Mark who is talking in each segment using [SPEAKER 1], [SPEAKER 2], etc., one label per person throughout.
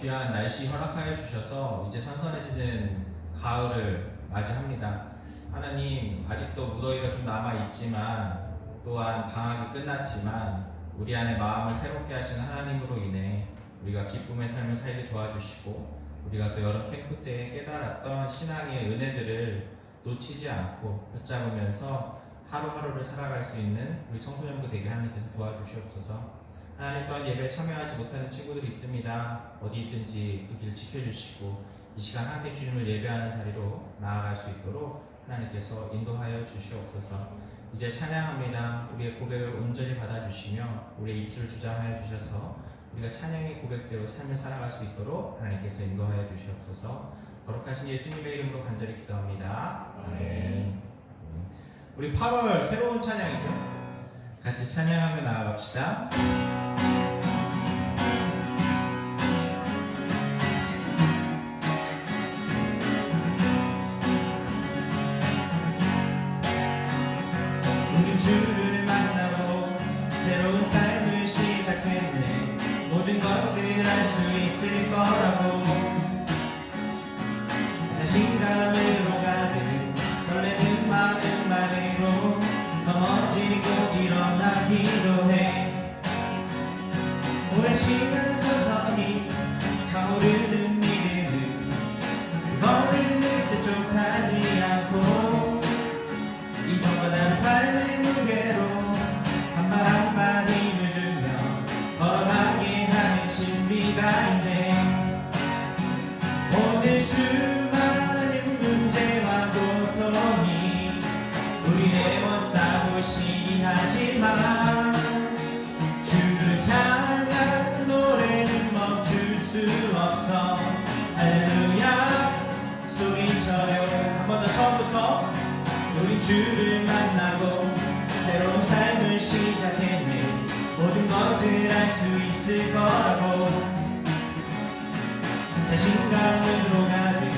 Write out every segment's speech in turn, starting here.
[SPEAKER 1] 귀한 날씨 허락하여 주셔서 이제 선선해지는 가을을 맞이합니다. 하나님, 아직도 무더위가 좀 남아있지만, 또한 방학이 끝났지만 우리 안에 마음을 새롭게 하시는 하나님으로 인해 우리가 기쁨의 삶을 살게 도와주시고, 우리가 또 여름 캠프 때 깨달았던 신앙의 은혜들을 놓치지 않고 붙잡으면서 하루하루를 살아갈 수 있는 우리 청소년부 되게 하나님께서 도와주시옵소서. 하나님, 또한 예배에 참여하지 못하는 친구들이 있습니다. 어디 있든지 그 길 지켜주시고 이 시간 함께 주님을 예배하는 자리로 나아갈 수 있도록 하나님께서 인도하여 주시옵소서. 이제 찬양합니다. 우리의 고백을 온전히 받아주시며 우리의 입술을 주장하여 주셔서 우리가 찬양의 고백대로 삶을 살아갈 수 있도록 하나님께서 인도하여 주시옵소서. 거룩하신 예수님의 이름으로 간절히 기도합니다. 아멘. 우리 8월 새로운 찬양이죠. 같이 찬양하며 나아갑시다. 우리 주를 만나고 새로운 삶을 시작했네. 모든 것을 알 수 있을 거라고 자신감으로 가득 설레는 마음만으로 넘어지고 일어나기도 해. 오랜 시간 서서히 차오르는 믿음은 그 걸음을 재촉하지 않고 이전과 다른 삶의 무게로 한 발 한 발 힘을 주며 걸어가게 하는 신비가 있네. 오늘 수많은 문제와 고통이 우리를 애워싸고시긴 하지만 주를 향한 노래는 멈출 수 없어. 할렐루야 소리쳐요. 한 번 더 처음부터. 우린 주를 만나고 새로운 삶을 시작했네. 모든 것을 알 수 있을 거라고 자신감으로 가득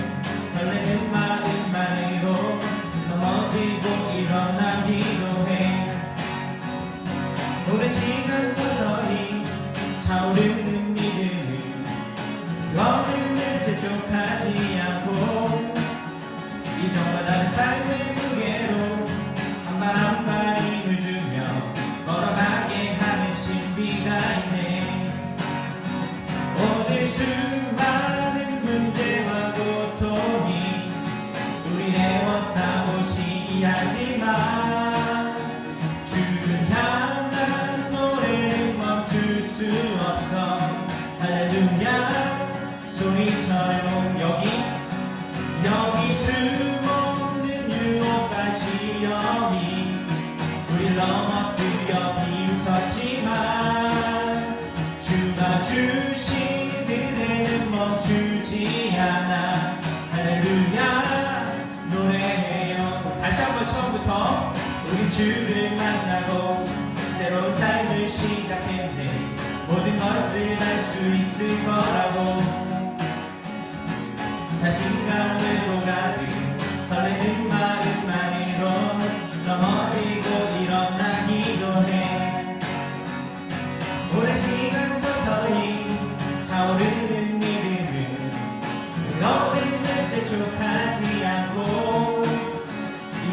[SPEAKER 1] 설레는 마음만으로 넘어지고 일어나기도 해. 오랜 시간 서서히 차오르는 믿음은 그 걸음을 재촉하지 않고 이전과 다른 삶의 무게로 한 발 한 발 힘을 주며 걸어가게 하는 신비가 있네. 오늘 수많은 문제와 고통이 우리를 애워싸고시기 하지만 주를 향한 노래는 멈출 수 없어. 할렐루야 소리쳐요. 여기 숨어있는 유혹과 시험이 우릴 넘어뜨려 비웃었지만 주가 주신 은혜는 멈추지 않아. 할렐루야 노래해요. 다시 한번 처음부터. 우리 주를 만나고 새로운 삶을 시작했네. 모든 것을 알 수 있을 거라고 자신감으로 가득 설레는 마음만으로 넘어지고 일어나기도 해. 오랜 시간 서서히 차오르는 믿음은 그 어린을 재촉하지 않고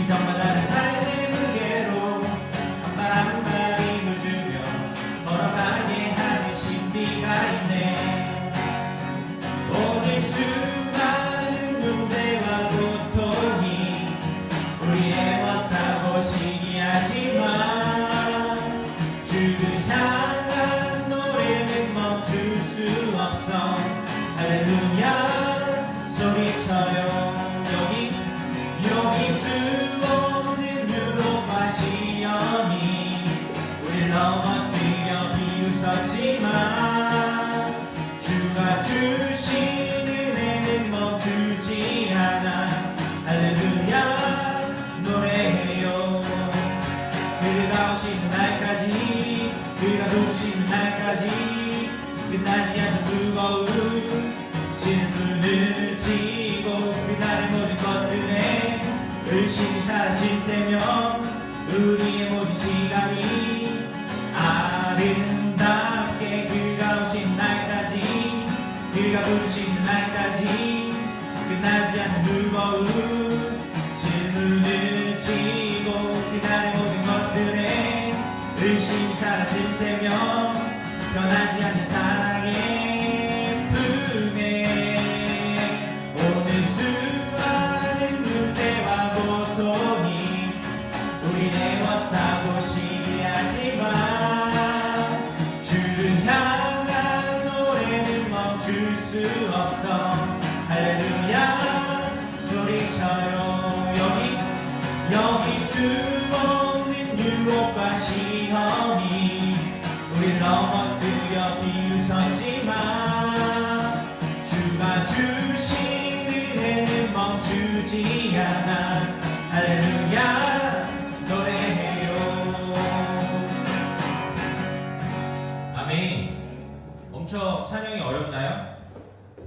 [SPEAKER 1] 이전과 다른 삶의 무게로 한 발 한 발 힘을 주며 걸어가게 하는 신비가 있네. 오늘 수많은 문제와 고통이 우리 애워싸고시기 하지만 주를 향한 노래는 멈출 수 없어. 할렐루야 소리쳐요. 여기 수없는 유혹과 시험이 우릴 넘어뜨려 비웃었지만 주가 주신 은혜는 멈추지 않아. 할렐루야 노래해요. 그가 오시는 날까지, 그가 부르시는 날까지 끝나지 않는 무거운 질문을 지고 그날의 모든 것들에 의심이 사라질 때면 우리의 모든 시간이 아름답게 그가 오신 날까지, 그가 끝나지 않는 무거운 질문을 지고 그날의 모든 것들에 의심이 사라질 때면 변하지 않는 사랑의 품에 오늘 수많은 문제와 고통이 우리 애워싸고 시기하지만 주를 향한 노래는 멈출 수 없어 할렐루야 소리쳐요 여기 수없는 유혹과 시험이 우릴 넘어뜨려 비웃었지만 주가 주신 은혜는 멈추지 않아 할렐루야 노래해요. 아멘. 엄청 찬양이 어렵나요?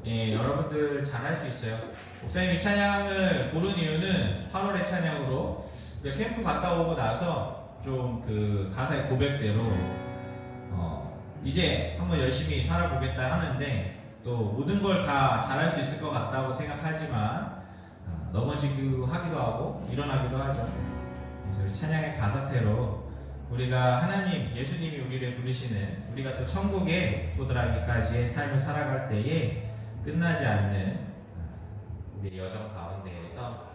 [SPEAKER 1] 예, 여러분들 잘할 수 있어요. 목사님이 찬양을 고른 이유는 8월의 찬양으로 캠프 갔다 오고 나서 좀 그 가사의 고백대로 이제 한번 열심히 살아보겠다 하는데 또 모든 걸 다 잘할 수 있을 것 같다고 생각하지만 넘어지기도 하기도 하고 일어나기도 하죠. 그래서 우리 찬양의 가사대로 우리가 하나님, 예수님이 우리를 부르시는 우리가 또 천국에 도달하기까지의 삶을 살아갈 때에 끝나지 않는 우리의 여정 가운데에서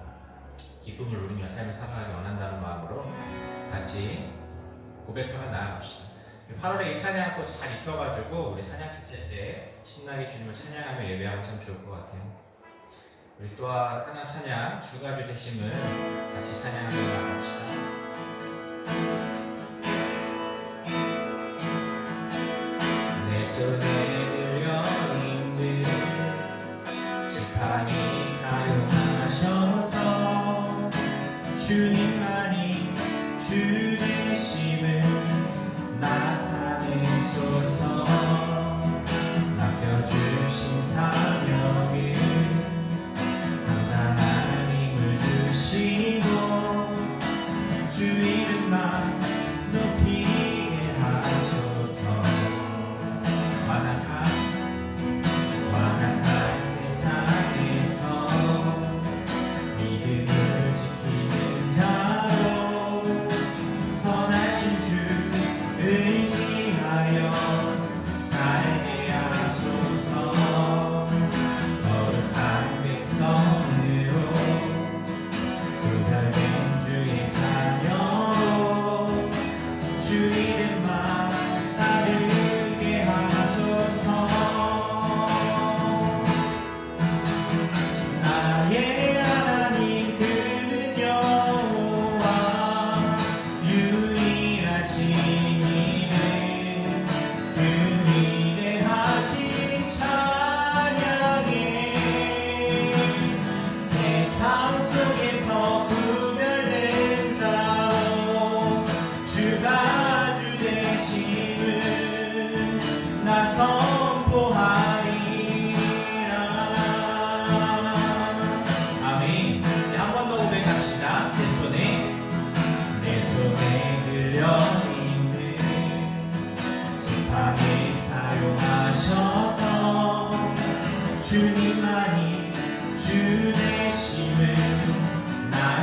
[SPEAKER 1] 기쁨을 누리며 삶을 살아가기 원한다는 마음으로 같이 고백하며 나아갑시다. 8월에 이 찬양 또 잘 익혀가지고 우리 찬양 축제 때 신나게 주님을 찬양하며 예배하면 참 좋을 것 같아요. 우리 또 하나 찬양 주가 주 되심을 같이 찬양하며 나아갑시다. 내 손에 들려있는 지팡이 사용하셔서 주님만이 주 되심을 나타내소서. 맡겨주신 사명을 감당한 힘을 주시고 주 이름만 높이게 하소서. 완악한 세상에서 믿음을 지키는 자로 선하신 주 의지하여 살게 하소서. 거룩한 백성으로 구별된 주의 자녀로 주 이름만 따르게 하소서. 나의 하나님 그는 여호와 유일하신 이는 그 위대하신 찬양에 세상 속에서 구별된 자로 주가 주 되심을 나 선포하리라. 아멘. 한 번 더 고백합시다. 내 손에 들려있는 지팡이 사용하셔서 주님만이 주 되심을 나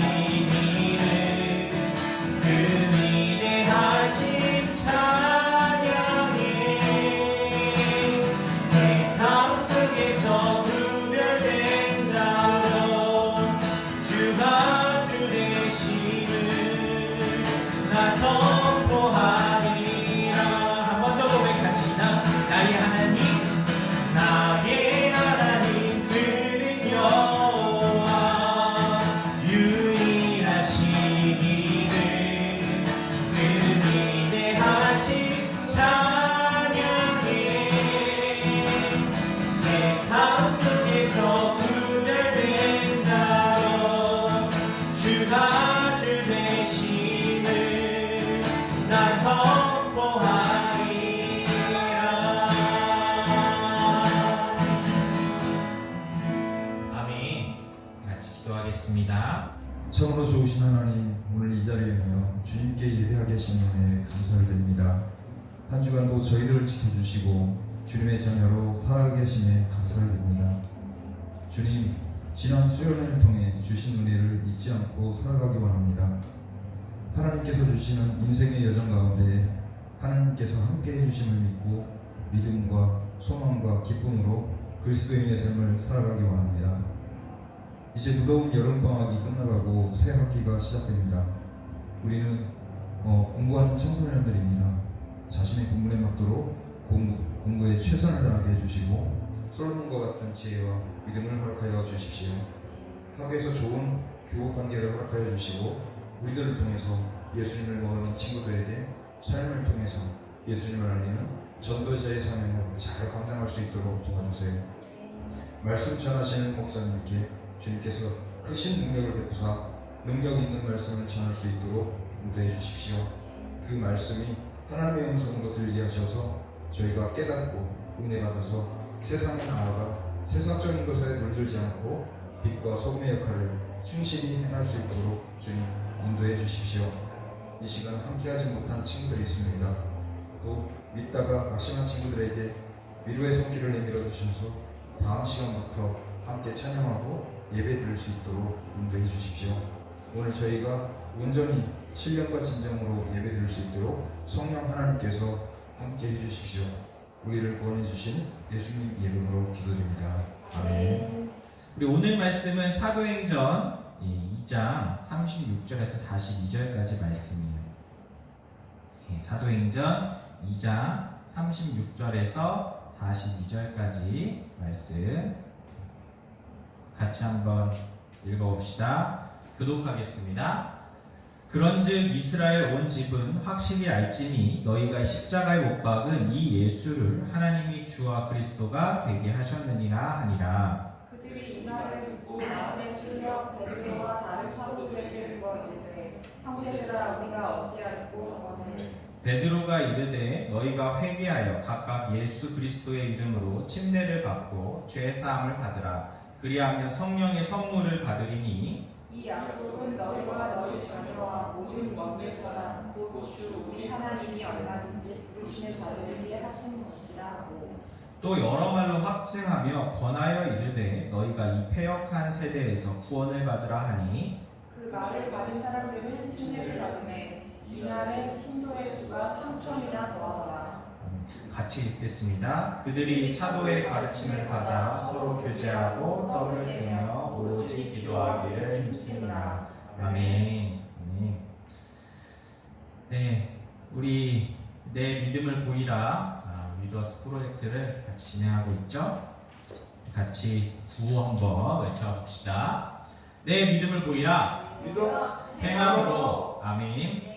[SPEAKER 1] 이름 그 위대하신 찬양해 세상 속에서 구별된 자로 주가 주 되심을 나 선포하리라. 한 번 더 고백합시다. 나의 하나님 나의 하나님 그는 여호와 유일하신 이름 그 위대하신 찬양해 세상 속에서 구별된 자로 주가 주 되심을 나 선포하리라. 아멘. 같이 기도하겠습니다.
[SPEAKER 2] 참으로 좋으신 하나님, 오늘 이 자리에며 주님께 예배하게 하신 은혜에 감사를 드립니다. 한 주간도 저희들을 지켜주시고 주님의 자녀로 살아가게 하심에 감사를 드립니다. 주님, 지난 수련회를 통해 주신 은혜를 잊지 않고 살아가기 원합니다. 하나님께서 주시는 인생의 여정 가운데 하나님께서 함께 해주심을 믿고 믿음과 소망과 기쁨으로 그리스도인의 삶을 살아가기 원합니다. 이제 무더운 여름방학이 끝나가고 새 학기가 시작됩니다. 우리는 공부하는 청소년들입니다. 자신의 본분에 맞도록 공부에 최선을 다하게 해주시고 솔로몬과 같은 지혜와 믿음을 허락하여 주십시오. 학교에서 좋은 교우 관계를 허락하여 주시고 우리들을 통해서 예수님을 모르는 친구들에게 삶을 통해서 예수님을 알리는 전도자의 사명을 잘 감당할 수 있도록 도와주세요. 말씀 전하시는 목사님께 주님께서 크신 능력을 베푸사 능력 있는 말씀을 전할 수 있도록 인도해 주십시오. 그 말씀이 하나님의 음성으로 들리게 하셔서 저희가 깨닫고 은혜 받아서 세상에 나아가 세상적인 것에 물들지 않고 빛과 소금의 역할을 충실히 행할 수 있도록 주님 인도해 주십시오. 이 시간 함께하지 못한 친구들이 있습니다. 또 믿다가 낙심한 친구들에게 위로의 손길을 내밀어 주셔서 다음 시간부터 함께 찬양하고 예배 드릴 수 있도록 인도해 주십시오. 오늘 저희가 온전히 신령과 진정으로 예배 드릴 수 있도록 성령 하나님께서 함께 해주십시오. 우리를 구원해 주신 예수님 이름으로 기도드립니다. 아멘.
[SPEAKER 1] 우리 오늘 말씀은 사도행전 2장 36절에서 42절까지 말씀이에요. 사도행전 2장 36절에서 42절까지 말씀 같이 한번 읽어봅시다. 교독하겠습니다. 그런즉 이스라엘 온 집은 확실히 알지니 너희가 십자가에 못 박은 이 예수를 하나님이 주와 그리스도가 되게 하셨느니라 하니라.
[SPEAKER 3] 그들이 이 말을 듣고 마음에 충격 베드로와 다른 사도들에게 물어 이르되 형제들아 우리가 어찌하리꼬 하거늘
[SPEAKER 1] 베드로가 이르되 너희가 회개하여 각각 예수 그리스도의 이름으로 침례를 받고 죄 사함을 받으라. 그리하며 성령의 선물을 받으리니
[SPEAKER 3] 이 약속은 너희와 너희 자녀와 모든 먼데 사람 곧 주 우리 하나님이 얼마든지 부르시는 자들에게 하신 것이라 하고
[SPEAKER 1] 또 여러 말로 확증하며 권하여 이르되 너희가 이 패역한 세대에서 구원을 받으라 하니
[SPEAKER 3] 그 말을 받은 사람들은 침례를 받음에 이날에 신도의 수가 3,000이나 더하더라.
[SPEAKER 1] 같이 읽겠습니다. 그들이 사도의 가르침을 받아 서로 교제하고 떡을 떼며 오로지 기도하기를 힘쓰니라. 아멘. 아멘. 네, 우리 내 믿음을 보이라 위더스 프로젝트를 같이 진행하고 있죠. 같이 구호 한번 외쳐봅시다. 내 믿음을 보이라 행함으로. 아멘.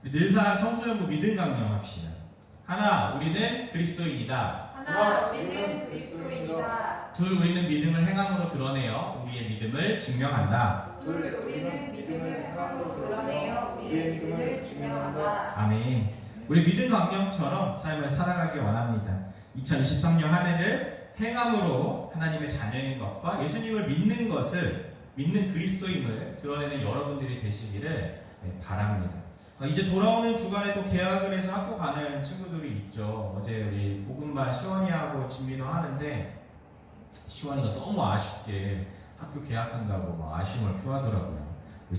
[SPEAKER 1] 늘상 청소년부 믿음 강령합시다. 하나, 우리는 그리스도인이다.
[SPEAKER 3] 하나, 우리는 그리스도인이다.
[SPEAKER 1] 둘, 우리는 믿음을 행함으로 드러내어 우리의 믿음을 증명한다.
[SPEAKER 3] 둘, 우리는 믿음을 행함으로 드러내어 우리의 믿음을 증명한다.
[SPEAKER 1] 아멘. 우리 믿음 강령처럼 삶을 살아가기 원합니다. 2023년 한 해를 행함으로 하나님의 자녀인 것과 예수님을 믿는 것을, 믿는 그리스도임을 드러내는 여러분들이 되시기를 바랍니다. 이제 돌아오는 주간에 또 개학을 해서 학교 가는 친구들이 있죠. 어제 우리 복음반 시원이하고 진민호 하는데 시원이가 너무 아쉽게 학교 개학한다고 아쉬움을 표하더라고요.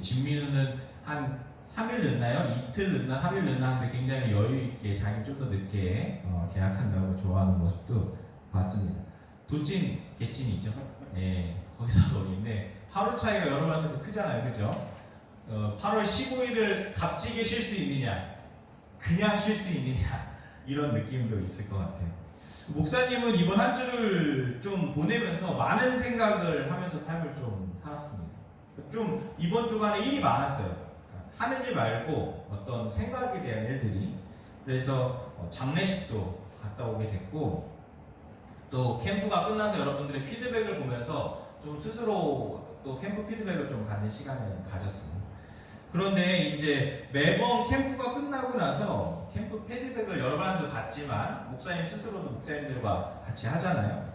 [SPEAKER 1] 진민우는 한 3일 늦나요? 이틀 늦나? 3일 늦나 하는데 굉장히 여유있게 자기 좀 더 늦게 계약한다고 좋아하는 모습도 봤습니다. 도찐, 개찐이죠. 예, 거기서 거기인데 하루 차이가 여러분한테도 크잖아요. 그죠? 8월 15일을 값지게 쉴 수 있느냐, 그냥 쉴 수 있느냐, 이런 느낌도 있을 것 같아요. 목사님은 이번 한 주를 좀 보내면서 많은 생각을 하면서 삶을 좀 살았습니다. 좀 이번 주간에 일이 많았어요. 그러니까 하는 일 말고 어떤 생각에 대한 일들이. 그래서 장례식도 갔다 오게 됐고, 또 캠프가 끝나서 여러분들의 피드백을 보면서 좀 스스로 또 캠프 피드백을 좀 갖는 시간을 가졌습니다. 그런데 이제 매번 캠프가 끝나고 나서 캠프 피드백을 여러 번에서 받지만 목사님 스스로도 목사님들과 같이 하잖아요.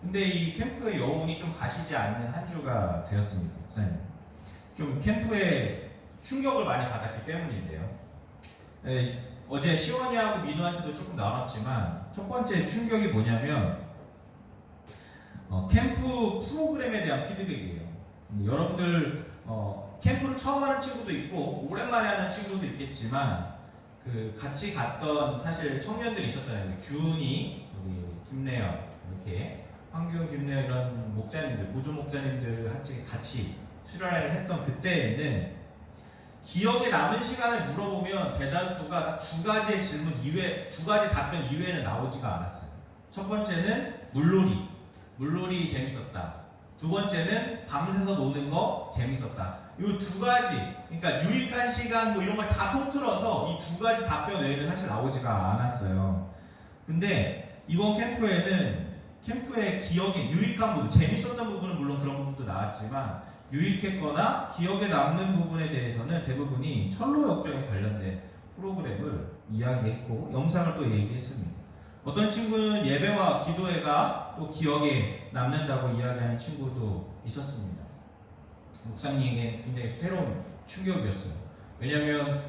[SPEAKER 1] 근데 이 캠프의 여운이 좀 가시지 않는 한 주가 되었습니다. 목사님. 좀 캠프에 충격을 많이 받았기 때문인데요. 어제 시원이하고 민우한테도 조금 나눴지만 첫 번째 충격이 뭐냐면 캠프 프로그램에 대한 피드백이에요. 여러분들 캠프를 처음 하는 친구도 있고 오랜만에 하는 친구도 있겠지만 그 같이 갔던 사실 청년들이 있었잖아요. 규은이, 우리 김래연, 이렇게 황교안, 김래연 이런 목자님들, 보조 목자님들 같이 수련회를 했던 그때에는 기억에 남은 시간을 물어보면 대다수가 두 가지의 질문 이외, 두 가지 답변 이외에는 나오지가 않았어요. 첫 번째는 물놀이 재밌었다. 두 번째는 밤새서 노는 거 재밌었다. 이 두 가지, 그러니까 유익한 시간 뭐 이런 걸 다 통틀어서 이 두 가지 답변 외에는 사실 나오지가 않았어요. 근데 이번 캠프에는 캠프의 기억에 유익한 부분, 재밌었던 부분은 물론 그런 부분도 나왔지만 유익했거나 기억에 남는 부분에 대해서는 대부분이 철로 역정에 관련된 프로그램을 이야기했고 영상을 또 얘기했습니다. 어떤 친구는 예배와 기도회가 또 기억에 남는다고 이야기하는 친구도 있었습니다. 목사님에게 굉장히 새로운 충격이었어요. 왜냐하면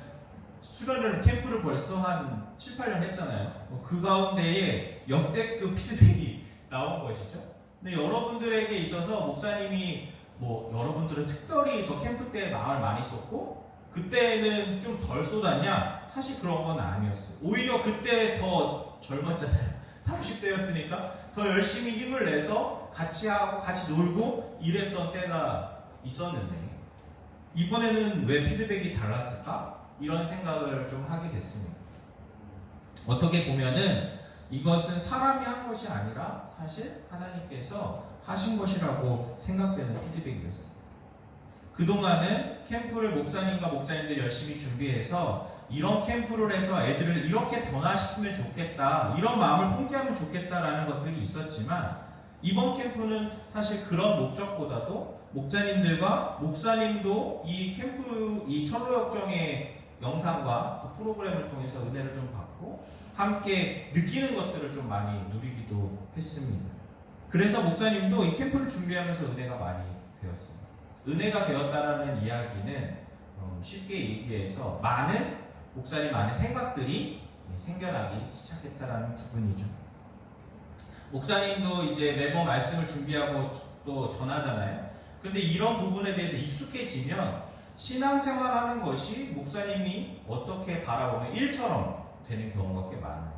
[SPEAKER 1] 수련을 캠프를 벌써 한 7, 8년 했잖아요. 그 가운데에 역대급 피드백이 나온 것이죠. 근데 여러분들에게 있어서 목사님이 여러분들은 특별히 더 캠프 때 마음을 많이 썼고 그때는 좀 덜 쏟았냐? 사실 그런 건 아니었어요. 오히려 그때 더 젊었잖아요. 30대였으니까 더 열심히 힘을 내서 같이 하고 같이 놀고 이랬던 때가 있었는데 이번에는 왜 피드백이 달랐을까? 이런 생각을 좀 하게 됐습니다. 어떻게 보면은 이것은 사람이 한 것이 아니라 사실 하나님께서 하신 것이라고 생각되는 피드백이었습니다. 그동안은 캠프를 목사님과 목자님들이 열심히 준비해서 이런 캠프를 해서 애들을 이렇게 변화시키면 좋겠다, 이런 마음을 품게 하면 좋겠다라는 것들이 있었지만 이번 캠프는 사실 그런 목적보다도 목자님들과 목사님도 이 캠프, 이 철로역정의 영상과 또 프로그램을 통해서 은혜를 좀 받고 함께 느끼는 것들을 좀 많이 누리기도 했습니다. 그래서 목사님도 이 캠프를 준비하면서 은혜가 많이 되었습니다. 은혜가 되었다라는 이야기는 쉽게 얘기해서 목사님 안에 생각들이 생겨나기 시작했다라는 부분이죠. 목사님도 이제 매번 말씀을 준비하고 또 전하잖아요. 근데 이런 부분에 대해서 익숙해지면 신앙생활하는 것이 목사님이 어떻게 바라보면 일처럼 되는 경우가 꽤 많아요.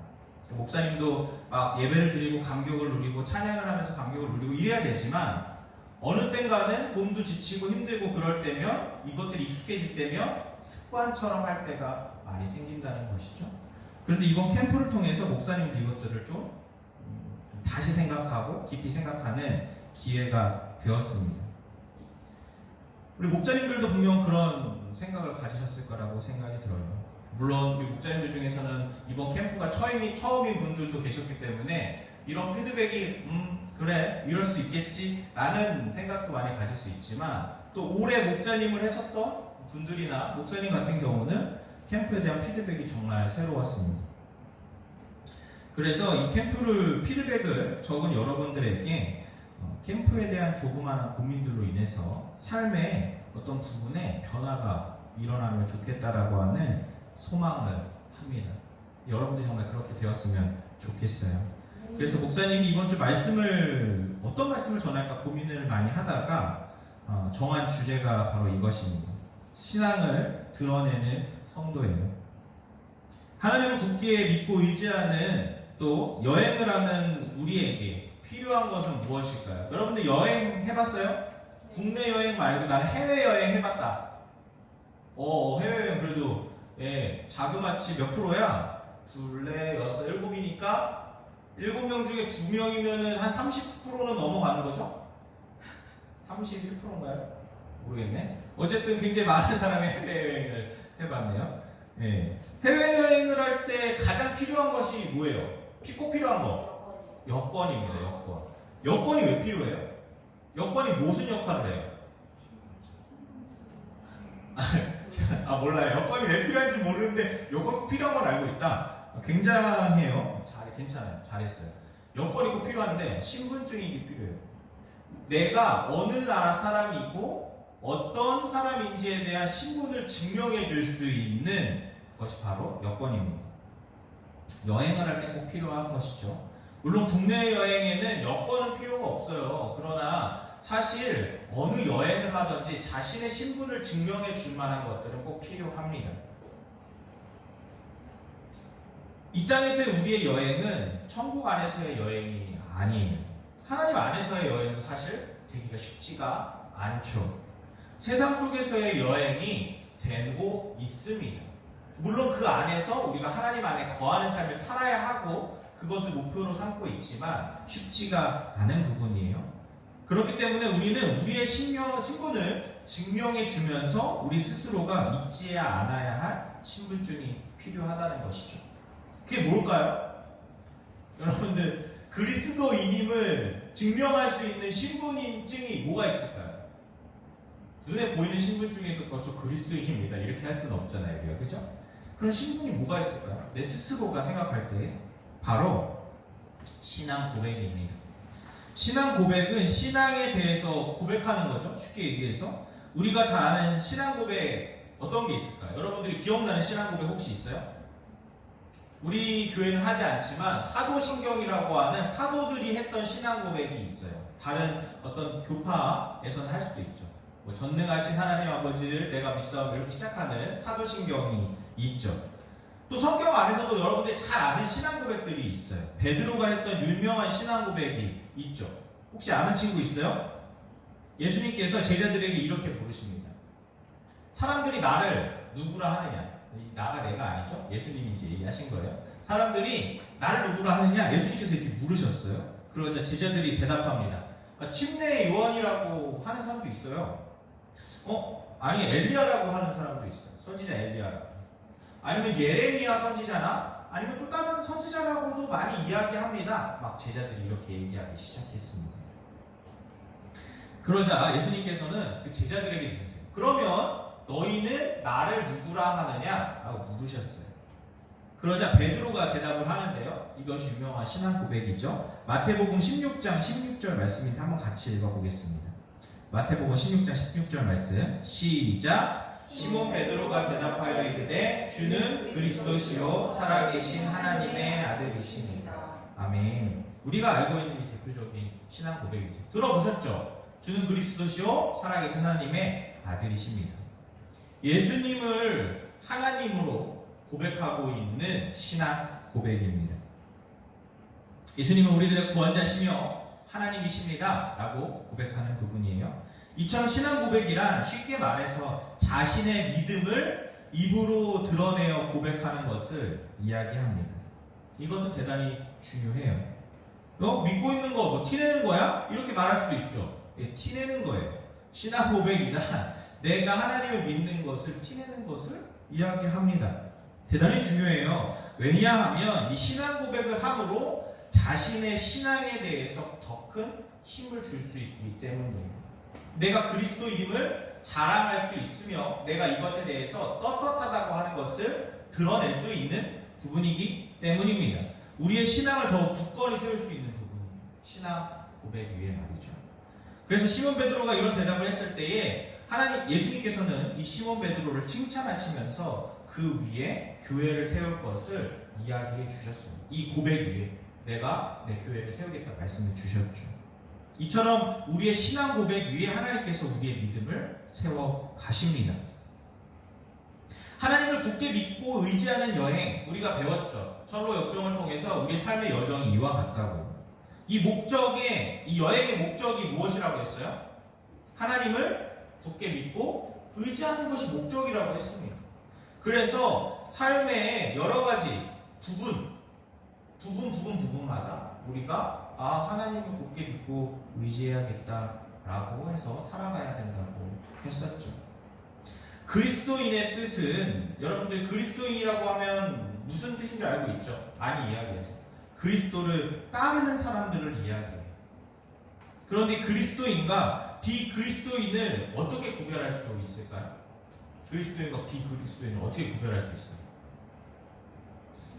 [SPEAKER 1] 목사님도 막 예배를 드리고 감격을 누리고 찬양을 하면서 감격을 누리고 이래야 되지만 어느 땐가는 몸도 지치고 힘들고 그럴 때면 이것들이 익숙해질 때면 습관처럼 할 때가 많이 생긴다는 것이죠. 그런데 이번 캠프를 통해서 목사님도 이것들을 좀 다시 생각하고 깊이 생각하는 기회가 되었습니다. 우리 목자님들도 분명 그런 생각을 가지셨을 거라고 생각이 들어요. 물론 우리 목자님들 중에서는 이번 캠프가 처음인 분들도 계셨기 때문에 이런 피드백이 그래 이럴 수 있겠지 라는 생각도 많이 가질 수 있지만 또 오래 목자님을 하셨던 분들이나 목사님 같은 경우는 캠프에 대한 피드백이 정말 새로웠습니다. 그래서 이 피드백을 적은 여러분들에게 캠프에 대한 조그마한 고민들로 인해서 삶의 어떤 부분에 변화가 일어나면 좋겠다라고 하는 소망을 합니다. 여러분들이 정말 그렇게 되었으면 좋겠어요. 그래서 목사님이 이번 주 어떤 말씀을 전할까 고민을 많이 하다가 정한 주제가 바로 이것입니다. 신앙을 드러내는 성도예요. 하나님을 굳게 믿고 의지하는 또 여행을 하는 우리에게 필요한 것은 무엇일까요? 여러분들 여행 해봤어요? 국내 여행 말고 나는 해외여행 해봤다. 해외여행 그래도 자그마치 몇 프로야? 둘레, 여섯, 일곱이니까 7명 중에 2명이면은 한 30%는 넘어가는 거죠? 31%인가요? 모르겠네. 어쨌든 굉장히 많은 사람이 해외여행을 해봤네요. 해외여행을 할 때 가장 필요한 것이 뭐예요? 꼭 필요한 거? 여권입니다. 여권. 여권이 왜 필요해요? 여권이 무슨 역할을 해요? 몰라요. 여권이 왜 필요한지 모르는데 여권이 꼭 필요한 건 알고 있다. 굉장해요. 괜찮아요. 잘했어요. 여권이 꼭 필요한데 신분증이 필요해요. 내가 어느 나라 사람이고 어떤 사람인지에 대한 신분을 증명해 줄 수 있는 것이 바로 여권입니다. 여행을 할 때 꼭 필요한 것이죠. 물론 국내 여행에는 여권은 필요가 없어요. 그러나 사실 어느 여행을 하든지 자신의 신분을 증명해 줄 만한 것들은 꼭 필요합니다. 이 땅에서의 우리의 여행은 천국 안에서의 여행이 아니에요. 하나님 안에서의 여행은 사실 되기가 쉽지가 않죠. 세상 속에서의 여행이 되고 있습니다. 물론 그 안에서 우리가 하나님 안에 거하는 삶을 살아야 하고 그것을 목표로 삼고 있지만 쉽지가 않은 부분이에요. 그렇기 때문에 우리는 우리의 신분을 증명해 주면서 우리 스스로가 잊지 않아야 할 신분증이 필요하다는 것이죠. 그게 뭘까요? 여러분들, 그리스도인임을 증명할 수 있는 신분증이 뭐가 있을까요? 눈에 보이는 신분증에서 저 그리스도인입니다 이렇게 할 수는 없잖아요. 우리가. 그죠? 그런 신분이 뭐가 있을까요? 내 스스로가 생각할 때 바로 신앙 고백입니다. 신앙 고백은 신앙에 대해서 고백하는 거죠. 쉽게 얘기해서 우리가 잘 아는 신앙 고백 어떤 게 있을까요? 여러분들이 기억나는 신앙 고백 혹시 있어요? 우리 교회는 하지 않지만 사도신경이라고 하는 사도들이 했던 신앙 고백이 있어요. 다른 어떤 교파에서는 할 수도 있죠. 전능하신 하나님 아버지를 내가 믿사오며 이렇게 시작하는 사도신경이 있죠. 또 성경 안에서도 여러분들이 잘 아는 신앙 고백들이 있어요. 베드로가 했던 유명한 신앙 고백이 있죠. 혹시 아는 친구 있어요? 예수님께서 제자들에게 이렇게 물으십니다. 사람들이 나를 누구라 하느냐? 나가 내가 아니죠? 예수님이 이제 얘기하신 거예요. 사람들이 나를 누구라 하느냐? 예수님께서 이렇게 물으셨어요. 그러자 제자들이 대답합니다. 침례의 요한이라고 하는 사람도 있어요. 아니 엘리야라고 하는 사람도 있어요. 선지자 엘리야라고. 아니면 예레미야 선지자나 아니면 또 다른 선지자라고도 많이 이야기합니다. 막 제자들이 이렇게 얘기하기 시작했습니다. 그러자 예수님께서는 그 제자들에게 물으세요. 그러면 너희는 나를 누구라 하느냐? 라고 물으셨어요. 그러자 베드로가 대답을 하는데요. 이것이 유명한 신앙 고백이죠. 마태복음 16장 16절 말씀인데 한번 같이 읽어보겠습니다. 마태복음 16장 16절 말씀 시작. 시몬 베드로가 대답하여 이르되 주는 그리스도시요 살아계신 하나님의 아들이시니라. 아멘. 우리가 알고 있는 이 대표적인 신앙 고백이죠. 들어보셨죠? 주는 그리스도시요 살아계신 하나님의 아들이십니다. 예수님을 하나님으로 고백하고 있는 신앙 고백입니다. 예수님은 우리들의 구원자시며 하나님이십니다 라고 고백하는 부분이에요. 이처럼 신앙 고백이란 쉽게 말해서 자신의 믿음을 입으로 드러내어 고백하는 것을 이야기합니다. 이것은 대단히 중요해요. 너 믿고 있는 거 뭐 티내는 거야? 이렇게 말할 수도 있죠. 티내는 거예요. 신앙 고백이란 내가 하나님을 믿는 것을 티내는 것을 이야기합니다. 대단히 중요해요. 왜냐하면 이 신앙 고백을 함으로 자신의 신앙에 대해서 더 큰 힘을 줄 수 있기 때문이에요. 내가 그리스도임을 자랑할 수 있으며 내가 이것에 대해서 떳떳하다고 하는 것을 드러낼 수 있는 부분이기 때문입니다. 우리의 신앙을 더 굳건히 세울 수 있는 부분입니다. 신앙 고백 위에 말이죠. 그래서 시몬 베드로가 이런 대답을 했을 때에 예수님께서는 이 시몬 베드로를 칭찬하시면서 그 위에 교회를 세울 것을 이야기해 주셨어요. 이 고백 위에 내가 내 교회를 세우겠다 말씀을 주셨죠. 이처럼 우리의 신앙 고백 위에 하나님께서 우리의 믿음을 세워 가십니다. 굳게 믿고 의지하는 여행, 우리가 배웠죠. 철로 역정을 통해서 우리 삶의 여정이 이와 같다고. 이 목적의, 이 여행의 목적이 무엇이라고 했어요? 하나님을 굳게 믿고 의지하는 것이 목적이라고 했습니다. 그래서 삶의 여러 가지 부분마다 우리가 하나님을 굳게 믿고 의지해야겠다라고 해서 살아가야 된다고 했었죠. 그리스도인의 뜻은, 여러분들 그리스도인이라고 하면 무슨 뜻인 줄 알고 있죠? 많이 이야기해서 그리스도를 따르는 사람들을 이야기해요. 그런데 그리스도인과 비그리스도인을 어떻게 구별할 수 있을까요? 그리스도인과 비그리스도인을 어떻게 구별할 수 있어요?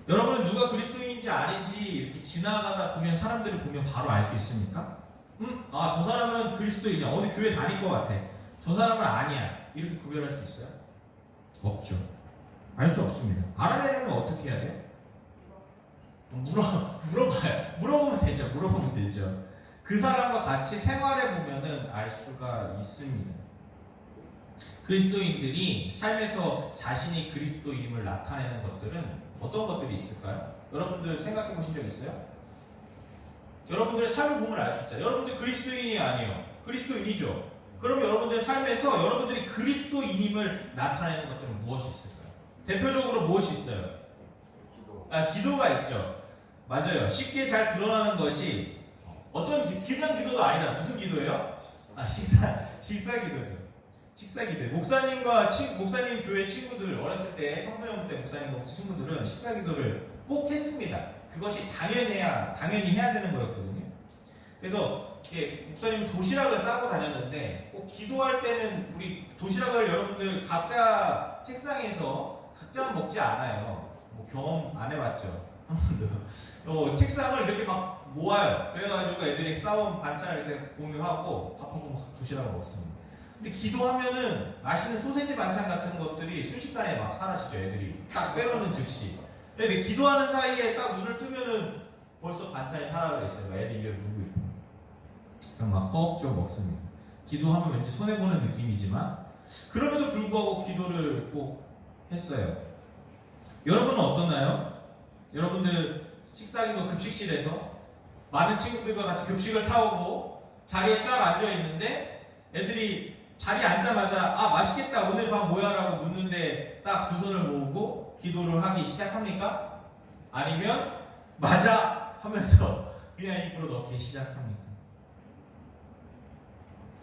[SPEAKER 1] 여러분은 누가 그리스도인인지 아닌지 이렇게 지나가다 보면, 사람들을 보면 바로 알 수 있습니까? 저 사람은 그리스도인이야. 어디 교회 다닐 것 같아. 저 사람은 아니야. 이렇게 구별할 수 있어요? 없죠. 알 수 없습니다. 알아내려면 어떻게 해야 돼요? 물어보면 되죠. 그 사람과 같이 생활해 보면은 알 수가 있습니다. 그리스도인들이 삶에서 자신이 그리스도인임을 나타내는 것들은 어떤 것들이 있을까요? 여러분들 생각해 보신 적 있어요? 여러분들의 삶을 보면 알 수 있죠. 여러분들 그리스도인이 아니에요. 그리스도인이죠. 그럼 여러분들의 삶에서 여러분들이 그리스도인임을 나타내는 것들은 무엇이 있을까요? 대표적으로 무엇이 있어요? 기도가 있죠. 맞아요. 쉽게 잘 드러나는 것이 그냥 기도도 아니다. 무슨 기도예요? 식사 기도죠. 식사 기도. 목사님 교회 친구들, 어렸을 때 청소년 때 목사님과 친구들은 식사 기도를 꼭 했습니다. 그것이 당연히 해야 되는 거였거든요. 그래서 목사님 도시락을 싸고 다녔는데 꼭 기도할 때는 우리 도시락을 여러분들 각자 책상에서 각자만 먹지 않아요. 경험 안 해봤죠? 한 번도. 책상을 이렇게 막 모아요. 그래가지고 애들이 싸온 반찬을 이렇게 공유하고 밥하고 막 도시락을 먹습니다. 근데 기도하면은 맛있는 소세지 반찬 같은 것들이 순식간에 막 사라지죠. 애들이 딱 빼놓는 즉시. 근데 기도하는 사이에 딱 눈을 뜨면은 벌써 반찬이 사라져 있어요. 애들 입에 물고 있고. 그럼 막 허겁지겁 먹습니다. 기도하면 왠지 손해보는 느낌이지만 그럼에도 불구하고 기도를 꼭 했어요. 여러분은 어떠나요? 여러분들 식사기도 급식실에서 많은 친구들과 같이 급식을 타오고 자리에 쫙 앉아있는데 애들이 자리에 앉자마자 맛있겠다 오늘 밥 뭐야? 라고 묻는데 딱 두 손을 모으고 기도를 하기 시작합니까? 아니면 맞아 하면서 그냥 입으로 넣기 시작합니까?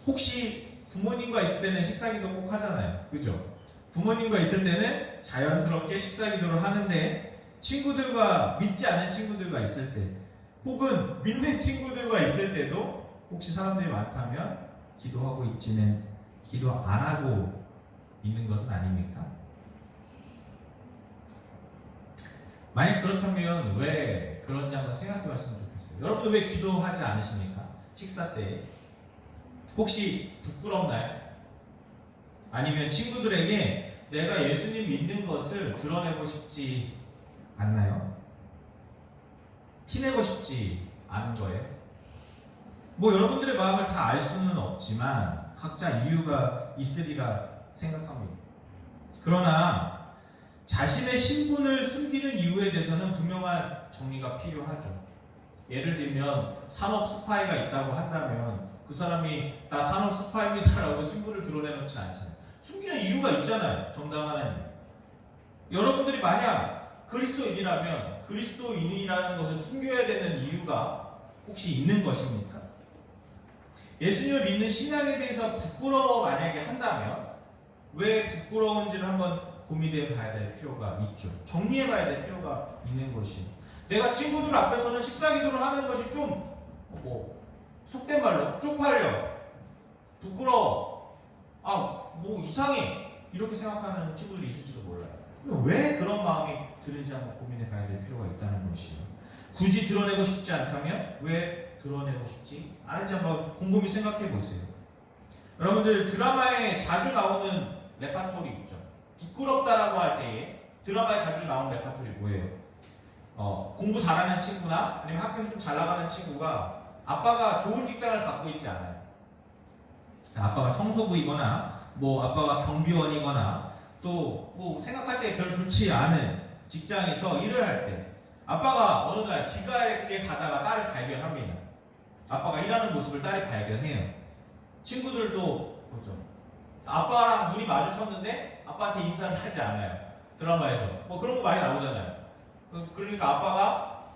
[SPEAKER 1] 혹시 부모님과 있을 때는 식사기도 꼭 하잖아요. 그죠? 부모님과 있을 때는 자연스럽게 식사기도를 하는데 믿지 않는 친구들과 있을 때 혹은 믿는 친구들과 있을 때도 혹시 사람들이 많다면 기도 안 하고 있는 것은 아닙니까? 만약 그렇다면 왜 그런지 한번 생각해 봤으면 좋겠어요. 여러분들 왜 기도하지 않으십니까? 식사 때 혹시 부끄럽나요? 아니면 친구들에게 내가 예수님 믿는 것을 드러내고 싶지 않나요? 티내고 싶지 않은 거예요? 여러분들의 마음을 다 알 수는 없지만 각자 이유가 있으리라 생각합니다. 그러나 자신의 신분을 숨기는 이유에 대해서는 분명한 정리가 필요하죠. 예를 들면 산업 스파이가 있다고 한다면 그 사람이 나 산업 스파이입니다라고 신분을 드러내놓지 않잖아요. 숨기는 이유가 있잖아요. 정당한 하나님. 여러분들이 만약 그리스도인이라면 그리스도인이라는 것을 숨겨야 되는 이유가 혹시 있는 것입니까? 예수님을 믿는 신앙에 대해서 부끄러워 만약에 한다면 왜 부끄러운지를 한번 고민해 봐야 될 필요가 있죠. 정리해 봐야 될 필요가 있는 것이에요. 내가 친구들 앞에서는 식사 기도를 하는 것이 좀 속된 말로 쪽팔려, 부끄러워, 이상해 이렇게 생각하는 친구들이 있을지도 몰라요. 왜 그런 마음이 드는지 한번 고민해 봐야 될 필요가 있다는 것이에요. 굳이 드러내고 싶지 않다면 왜 드러내고 싶지 않은지 한번 곰곰이 생각해 보세요. 여러분들 드라마에 자주 나오는 레파토리 있죠. 부끄럽다라고 할 때에 드라마에 자주 나오는 레파토리 뭐예요? 공부 잘하는 친구나 아니면 학교에서 좀 잘 나가는 친구가 아빠가 좋은 직장을 갖고 있지 않아요. 아빠가 청소부이거나 아빠가 경비원이거나 또 뭐 생각할 때 별로 좋지 않은 직장에서 일을 할 때 아빠가 어느 날 길가에 가다가 딸을 발견합니다. 아빠가 일하는 모습을 딸이 발견해요. 친구들도 보죠. 아빠랑 눈이 마주쳤는데 아빠한테 인사를 하지 않아요. 드라마에서 뭐 그런 거 많이 나오잖아요. 그러니까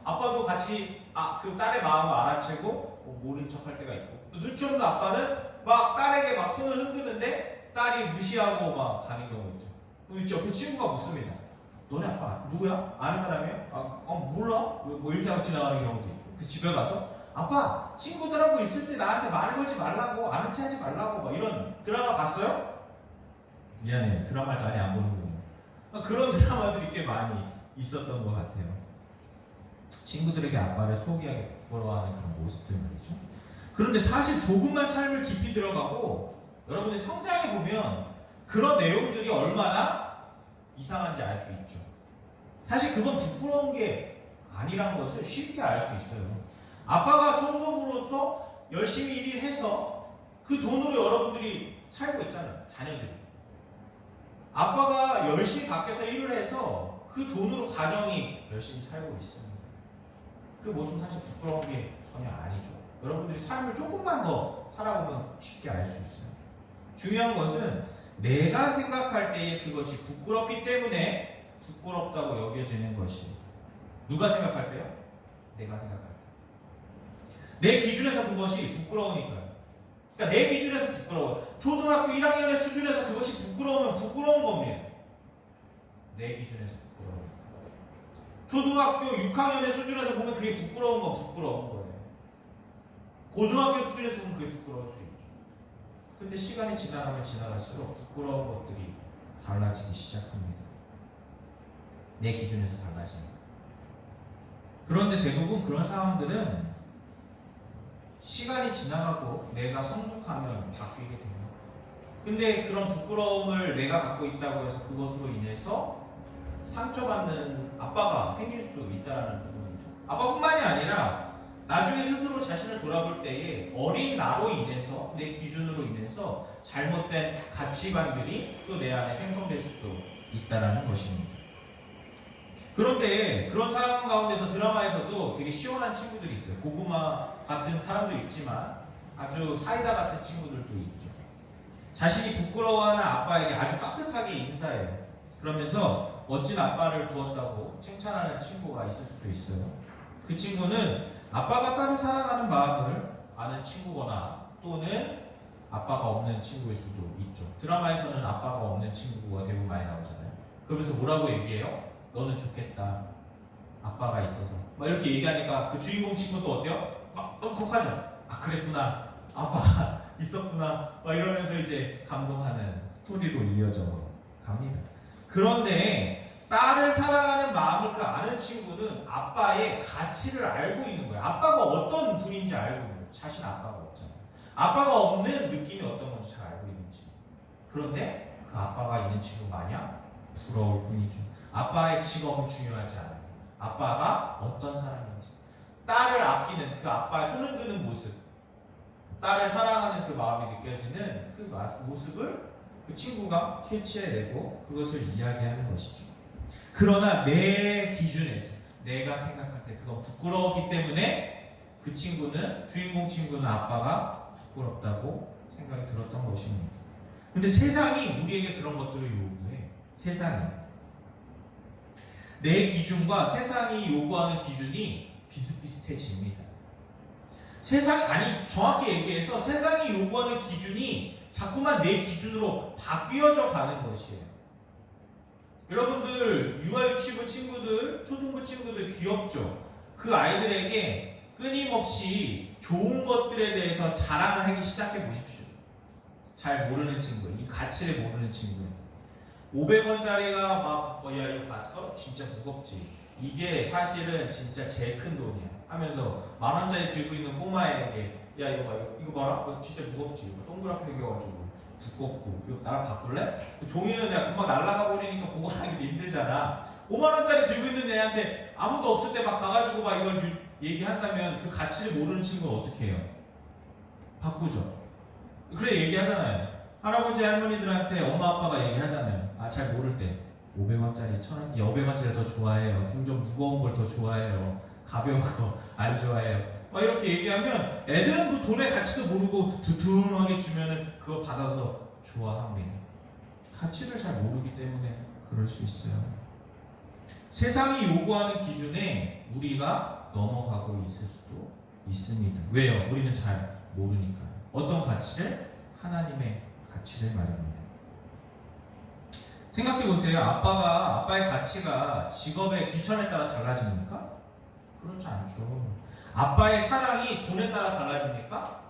[SPEAKER 1] 아빠도 같이 그 딸의 마음을 알아채고 모른 척 할 때가 있고, 또 눈치 없는 아빠는 막 딸에게 막 손을 흔드는데 딸이 무시하고 막 가는 경우 있죠. 그럼 옆에 친구가 묻습니다. 너네 아빠 누구야? 아는 사람이야? 몰라? 뭐 이렇게 하고 지나가는 경우도 있고, 그 집에 가서 아빠 친구들하고 있을 때 나한테 말 걸지 말라고, 아는 체 하지 말라고, 막 이런 드라마 봤어요? 미안해요, 드라마를 많이 안 보는군요. 그런 드라마들이 꽤 많이 있었던 것 같아요. 친구들에게 아빠를 소개하게 부끄러워하는 그런 모습들 말이죠. 그런데 사실 조금만 삶을 깊이 들어가고 여러분들이 성장해 보면 그런 내용들이 얼마나 이상한지 알 수 있죠. 사실 그건 부끄러운 게 아니란 것을 쉽게 알 수 있어요. 아빠가 청소부로서 열심히 일을 해서 그 돈으로 여러분들이 살고 있잖아요. 자녀들이. 아빠가 열심히 밖에서 일을 해서 그 돈으로 가정이 열심히 살고 있어요. 그 모습은 사실 부끄러운 게 전혀 아니죠. 여러분들이 삶을 조금만 더 살아보면 쉽게 알 수 있어요. 중요한 것은 내가 생각할 때에 그것이 부끄럽기 때문에 부끄럽다고 여겨지는 것이, 누가 생각할 때요? 내가 생각할 때. 내 기준에서 그것이 부끄러우니까요. 그러니까 내 기준에서 부끄러워요. 초등학교 1학년의 수준에서 그것이 부끄러우면 부끄러운 겁니다. 내 기준에서 부끄러우니까. 초등학교 6학년의 수준에서 보면 그게 부끄러운 건 부끄러운 거예요. 고등학교 수준에서 보면 그게 부끄러울 수 있죠. 근데 시간이 지나가면 지나갈수록 부끄러운 것들이 달라지기 시작합니다. 내 기준에서 달라지니까. 그런데 대부분 그런 상황들은 시간이 지나가고 내가 성숙하면 바뀌게 됩니다. 근데 그런 부끄러움을 내가 갖고 있다고 해서 그것으로 인해서 상처받는 아빠가 생길 수 있다는 부분이죠. 아빠뿐만이 아니라 나중에 스스로 자신을 돌아볼 때에 어린 나로 인해서, 내 기준으로 인해서 잘못된 가치관들이 또 내 안에 생성될 수도 있다는 것입니다. 그런데 그런 상황 가운데서 드라마에서도 되게 시원한 친구들이 있어요. 고구마 같은 사람도 있지만 아주 사이다 같은 친구들도 있죠. 자신이 부끄러워하는 아빠에게 아주 따뜻하게 인사해요. 그러면서 멋진 아빠를 두었다고 칭찬하는 친구가 있을 수도 있어요. 그 친구는 아빠가 딸을 사랑하는 마음을 아는 친구거나 또는 아빠가 없는 친구일 수도 있죠. 드라마에서는 아빠가 없는 친구가 대부분 많이 나오잖아요. 그러면서 뭐라고 얘기해요? 너는 좋겠다, 아빠가 있어서. 막 이렇게 얘기하니까 그 주인공 친구도 어때요? 막 욱욱하죠. 그랬구나, 아빠가 있었구나, 막 이러면서 이제 감동하는 스토리로 이어져 갑니다. 그런데 딸을 사랑하는 마음을 그 아는 친구는 아빠의 가치를 알고 있는 거예요. 아빠가 어떤 분인지 알고 있는 거예요. 자신 아빠가 없잖아요. 아빠가 없는 느낌이 어떤 건지 잘 알고 있는지. 그런데 그 아빠가 있는 친구 마냥 부러울 뿐이죠. 아빠의 직업은 중요하지 않아요. 아빠가 어떤 사람인지. 딸을 아끼는 그 아빠의 손을 드는 모습, 딸을 사랑하는 그 마음이 느껴지는 그 모습을 그 친구가 캐치해내고 그것을 이야기하는 것이죠. 그러나 내 기준에서 내가 생각할 때 그건 부끄러웠기 때문에 그 친구는, 주인공 친구는 아빠가 부끄럽다고 생각이 들었던 것입니다. 근데 세상이 우리에게 그런 것들을 요구해. 세상이. 내 기준과 세상이 요구하는 기준이 비슷비슷해집니다. 정확히 얘기해서 세상이 요구하는 기준이 자꾸만 내 기준으로 바뀌어져 가는 것이에요. 여러분들 유아유치부 친구들, 초등부 친구들 귀엽죠? 그 아이들에게 끊임없이 좋은 것들에 대해서 자랑을 하기 시작해 보십시오. 잘 모르는 친구, 이 가치를 모르는 친구. 500원짜리가 막 야 이거 봤어? 진짜 무겁지. 이게 사실은 진짜 제일 큰 돈이야 하면서 만원짜리 들고 있는 꼬마에게 야 이거 봐, 이거 봐라, 이거 진짜 무겁지. 이거 동그랗게 생겨가지고 두껍고 이거 나랑 바꿀래? 그 종이는 내가 금방 날아가 버리니까 보관하기도 힘들잖아. 5만원짜리 들고 있는 애한테 아무도 없을 때 막 가가지고 막 이걸 얘기한다면 그 가치를 모르는 친구는 어떻게 해요? 바꾸죠. 그래 얘기하잖아요. 할아버지 할머니들한테 엄마 아빠가 얘기하잖아요. 잘 모를 때 500원짜리 1000원, 500원짜리 더 좋아해요. 좀 무거운 걸 더 좋아해요. 가벼운 거 안 좋아해요. 막 이렇게 얘기하면 애들은 뭐 돈의 가치도 모르고 두툼하게 주면은 그거 받아서 좋아합니다. 가치를 잘 모르기 때문에 그럴 수 있어요. 세상이 요구하는 기준에 우리가 넘어가고 있을 수도 있습니다. 왜요? 우리는 잘 모르니까요. 어떤 가치를? 하나님의 가치를 말합니다. 생각해보세요. 아빠의 가치가 직업의 귀천에 따라 달라집니까? 그렇지 않죠. 아빠의 사랑이 돈에 따라 달라집니까?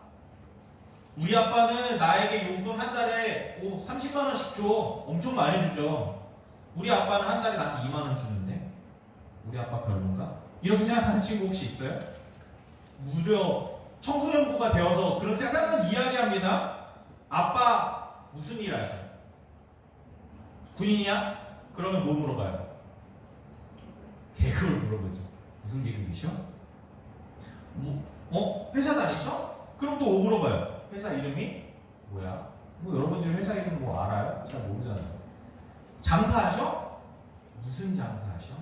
[SPEAKER 1] 우리 아빠는 나에게 용돈 한 달에 30만원씩 줘. 엄청 많이 주죠. 우리 아빠는 한 달에 나한테 2만원 주는데 우리 아빠 별론가? 이렇게 생각하는 친구 혹시 있어요? 무려 청소년부가 되어서 그런 세상을 이야기합니다. 아빠 무슨 일 하셔? 군인이야? 그러면 뭐 물어봐요? 계급을 물어보죠. 무슨 계급이셔? 회사 다니셔? 그럼 또 뭐 물어봐요? 회사 이름이 뭐야? 뭐 여러분들이 회사 이름 뭐 알아요? 잘 모르잖아요. 장사하셔? 무슨 장사하셔?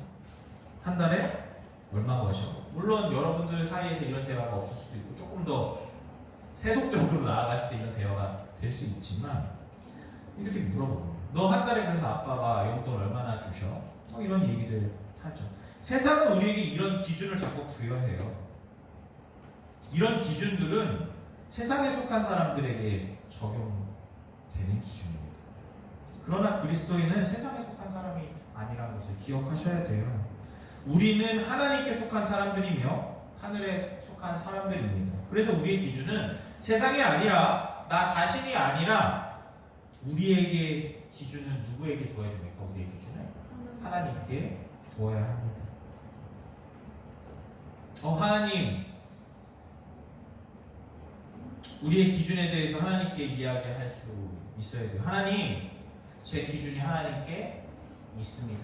[SPEAKER 1] 한 달에 얼마 버셔? 물론 여러분들 사이에서 이런 대화가 없을 수도 있고 조금 더 세속적으로 나아갔을 때 이런 대화가 될 수 있지만 이렇게 물어보고 너 한 달에 그래서 아빠가 용돈 얼마나 주셔? 이런 얘기들 하죠. 세상은 우리에게 이런 기준을 자꾸 부여해요. 이런 기준들은 세상에 속한 사람들에게 적용되는 기준입니다. 그러나 그리스도인은 세상에 속한 사람이 아니라는 것을 기억하셔야 돼요. 우리는 하나님께 속한 사람들이며 하늘에 속한 사람들입니다. 그래서 우리의 기준은 세상이 아니라 나 자신이 아니라 우리에게 기준은 누구에게 두어야 됩니까? 우리의 기준은 하나님께 두어야 합니다. 하나님, 우리의 기준에 대해서 하나님께 이야기할 수 있어야 돼요. 하나님, 제 기준이 하나님께 있습니다.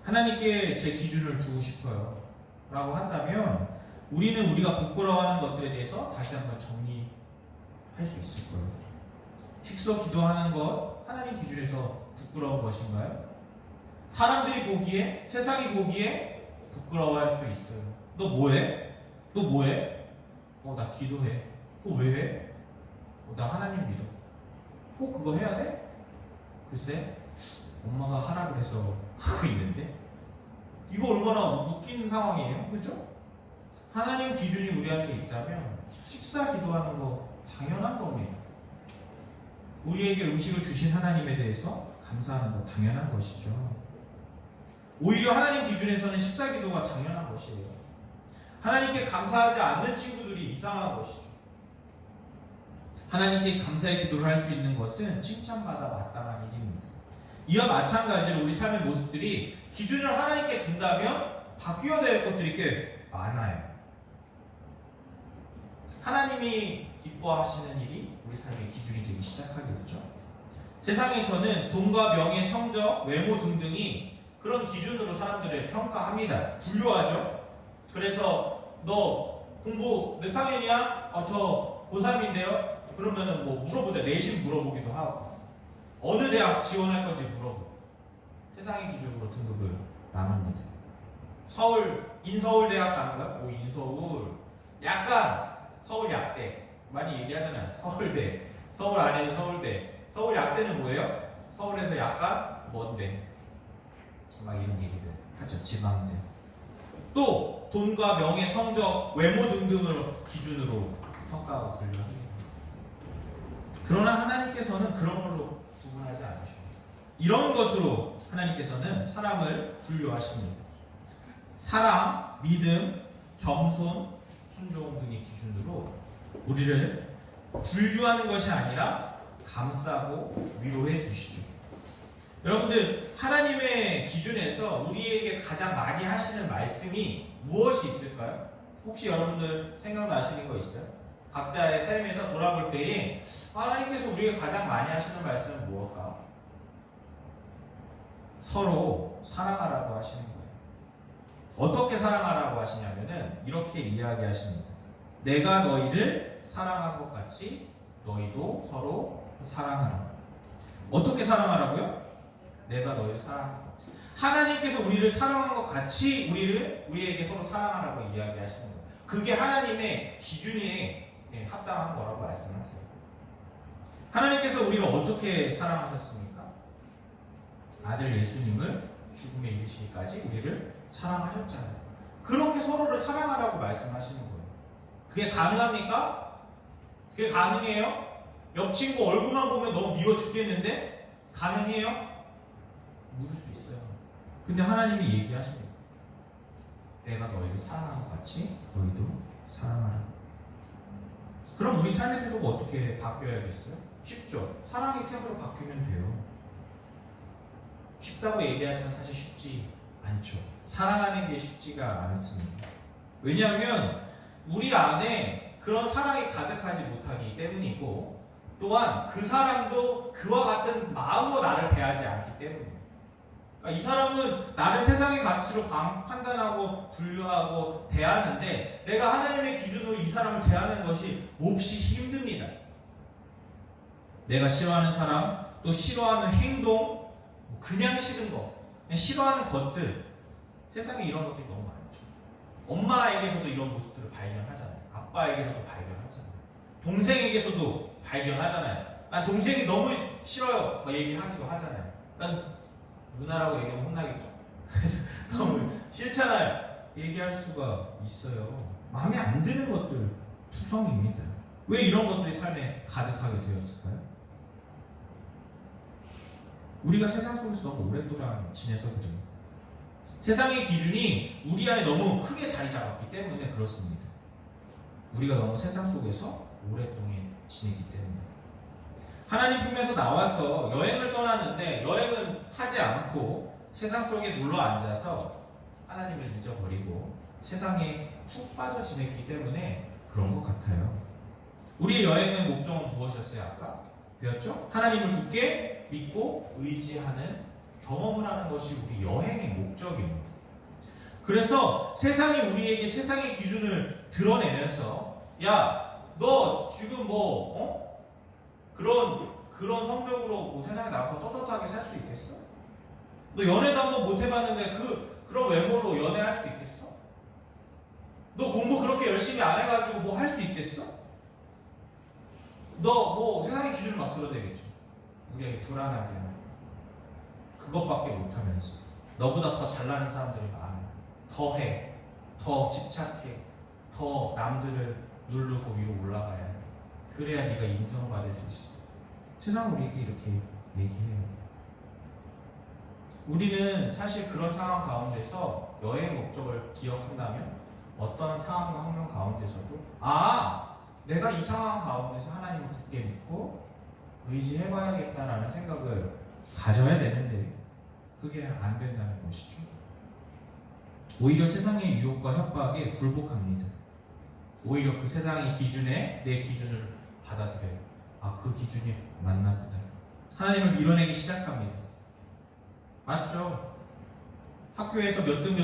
[SPEAKER 1] 하나님께 제 기준을 두고 싶어요 라고 한다면 우리는 우리가 부끄러워하는 것들에 대해서 다시 한번 정리할 수 있을 거예요. 식서 기도하는 것 하나님 기준에서 부끄러운 것인가요? 사람들이 보기에, 세상이 보기에 부끄러워할 수 있어요. 너 뭐해? 너 뭐해? 나 기도해. 그거 왜 해? 나 하나님 믿어. 꼭 그거 해야 돼? 글쎄, 엄마가 하라 그래서 하고 있는데? 이거 얼마나 웃긴 상황이에요. 그죠? 하나님 기준이 우리한테 있다면 식사 기도하는 거 당연한 겁니다. 우리에게 음식을 주신 하나님에 대해서 감사하는 거 당연한 것이죠. 오히려 하나님 기준에서는 식사 기도가 당연한 것이에요. 하나님께 감사하지 않는 친구들이 이상한 것이죠. 하나님께 감사의 기도를 할 수 있는 것은 칭찬받아 마땅한 일입니다. 이와 마찬가지로 우리 삶의 모습들이 기준을 하나님께 둔다면 바뀌어야 될 것들이 꽤 많아요. 하나님이 기뻐하시는 일이 우리 삶의 기준이 되기 시작하겠죠. 세상에서는 돈과 명예, 성적, 외모 등등이 그런 기준으로 사람들을 평가합니다. 분류하죠. 그래서 너 공부 몇 학년이야? 저 고3인데요. 그러면은 뭐 물어보자. 내신 물어보기도 하고 어느 대학 지원할 건지 물어보고 세상의 기준으로 등급을 나눕니다. 인서울대학 가는 거야? 인서울. 약간 서울 약대 많이 얘기하잖아요. 서울대. 서울 안에는 서울대. 서울 약대는 뭐예요? 서울에서 약간 먼데. 막 이런 얘기들 하죠. 지방대. 또 돈과 명예, 성적, 외모 등등을 기준으로 평가하고 분류합니다. 그러나 하나님께서는 그런 걸로 구분하지 않으십니다. 이런 것으로 하나님께서는 사람을 분류하십니다. 사랑, 믿음, 겸손, 순종 등의 기준으로 우리를 분류하는 것이 아니라 감싸고 위로해 주시죠. 여러분들, 하나님의 기준에서 우리에게 가장 많이 하시는 말씀이 무엇이 있을까요? 혹시 여러분들 생각나시는 거 있어요? 각자의 삶에서 돌아볼 때에 하나님께서 우리에게 가장 많이 하시는 말씀은 무엇일까? 서로 사랑하라고 하시는 거예요. 어떻게 사랑하라고 하시냐면은 이렇게 이야기하십니다. 내가 너희를 사랑한 것 같이 너희도 서로 사랑하라. 어떻게 사랑하라고요? 내가 너희를 사랑한 것 같이. 하나님께서 우리를 사랑한 것 같이 우리에게 서로 사랑하라고 이야기하시는 거예요. 그게 하나님의 기준에 합당한 거라고 말씀하세요. 하나님께서 우리를 어떻게 사랑하셨습니까? 아들 예수님을 죽음에 이르시기까지 우리를 사랑하셨잖아요. 그렇게 서로를 사랑하라고 말씀하시는 거예요. 그게 가능합니까? 그게 가능해요? 옆 친구 얼굴만 보면 너무 미워 죽겠는데? 가능해요? 물을 수 있어요. 근데 하나님이 얘기하십니다. 내가 너희를 사랑한 것 같이 너희도 사랑하라. 그럼 우리 삶의 태도가 어떻게 바뀌어야겠어요? 쉽죠? 사랑의 태도로 바뀌면 돼요. 쉽다고 얘기하지만 사실 쉽지 않죠. 사랑하는 게 쉽지가 않습니다. 왜냐하면 우리 안에 그런 사랑이 가득하지 못하기 때문이고, 또한 그 사람도 그와 같은 마음으로 나를 대하지 않기 때문이에요. 그러니까 이 사람은 나를 세상의 가치로 판단하고 분류하고 대하는데, 내가 하나님의 기준으로 이 사람을 대하는 것이 몹시 힘듭니다. 내가 싫어하는 사람, 또 싫어하는 행동, 그냥 싫은 거, 그냥 싫어하는 것들, 세상에 이런 것들이 너무 많죠. 엄마에게서도 이런 모습들을 발견하잖아요. 아빠에게서도 발견하잖아요. 동생에게서도 발견하잖아요. 난 동생이 너무 싫어요 막 얘기하기도 하잖아요. 난 누나라고 얘기하면 혼나겠죠. 너무 싫잖아요. 얘기할 수가 있어요. 마음에 안 드는 것들 투성입니다. 왜 이런 것들이 삶에 가득하게 되었을까요? 우리가 세상 속에서 너무 오랫동안 지내서 그래요. 세상의 기준이 우리 안에 너무 크게 자리 잡았기 때문에 그렇습니다. 우리가 너무 세상 속에서 오랫동안 지냈기 때문에. 하나님 품에서 나와서 여행을 떠나는데 여행은 하지 않고 세상 속에 눌러 앉아서 하나님을 잊어버리고 세상에 푹 빠져 지냈기 때문에 그런 것 같아요. 우리의 여행의 목적은 무엇이었어요? 아까 배웠죠? 하나님을 굳게 믿고 의지하는 경험을 하는 것이 우리 여행의 목적입니다. 그래서 세상이 우리에게 세상의 기준을 드러내면서, 야, 너 지금 그런 성적으로 세상에 나가서 떳떳하게 살 수 있겠어? 너 연애도 한번 못 해봤는데 그런 외모로 연애할 수 있겠어? 너 공부 그렇게 열심히 안 해가지고 할 수 있겠어? 너 세상의 기준을 막 드러내겠죠. 우리에게 불안하게 하고. 그것밖에 못하면서 너보다 더 잘나는 사람들이 많아. 더 해. 더 집착해. 더 남들을 누르고 위로 올라가야 해. 그래야 네가 인정받을 수 있어. 세상은 우리에게 이렇게 얘기해요. 우리는 사실 그런 상황 가운데서 여행 목적을 기억한다면 어떤 상황과 환경 가운데서도 내가 이 상황 가운데서 하나님을 굳게 믿고 의지해봐야겠다라는 생각을 가져야 되는데 그게 안 된다는 것이죠. 오히려 세상의 유혹과 협박에 굴복합니다. 오히려 그 세상의 기준에 내 기준을 받아들여요. 그 기준이 맞나 보다. 하나님을 밀어내기 시작합니다. 맞죠? 학교에서 몇 등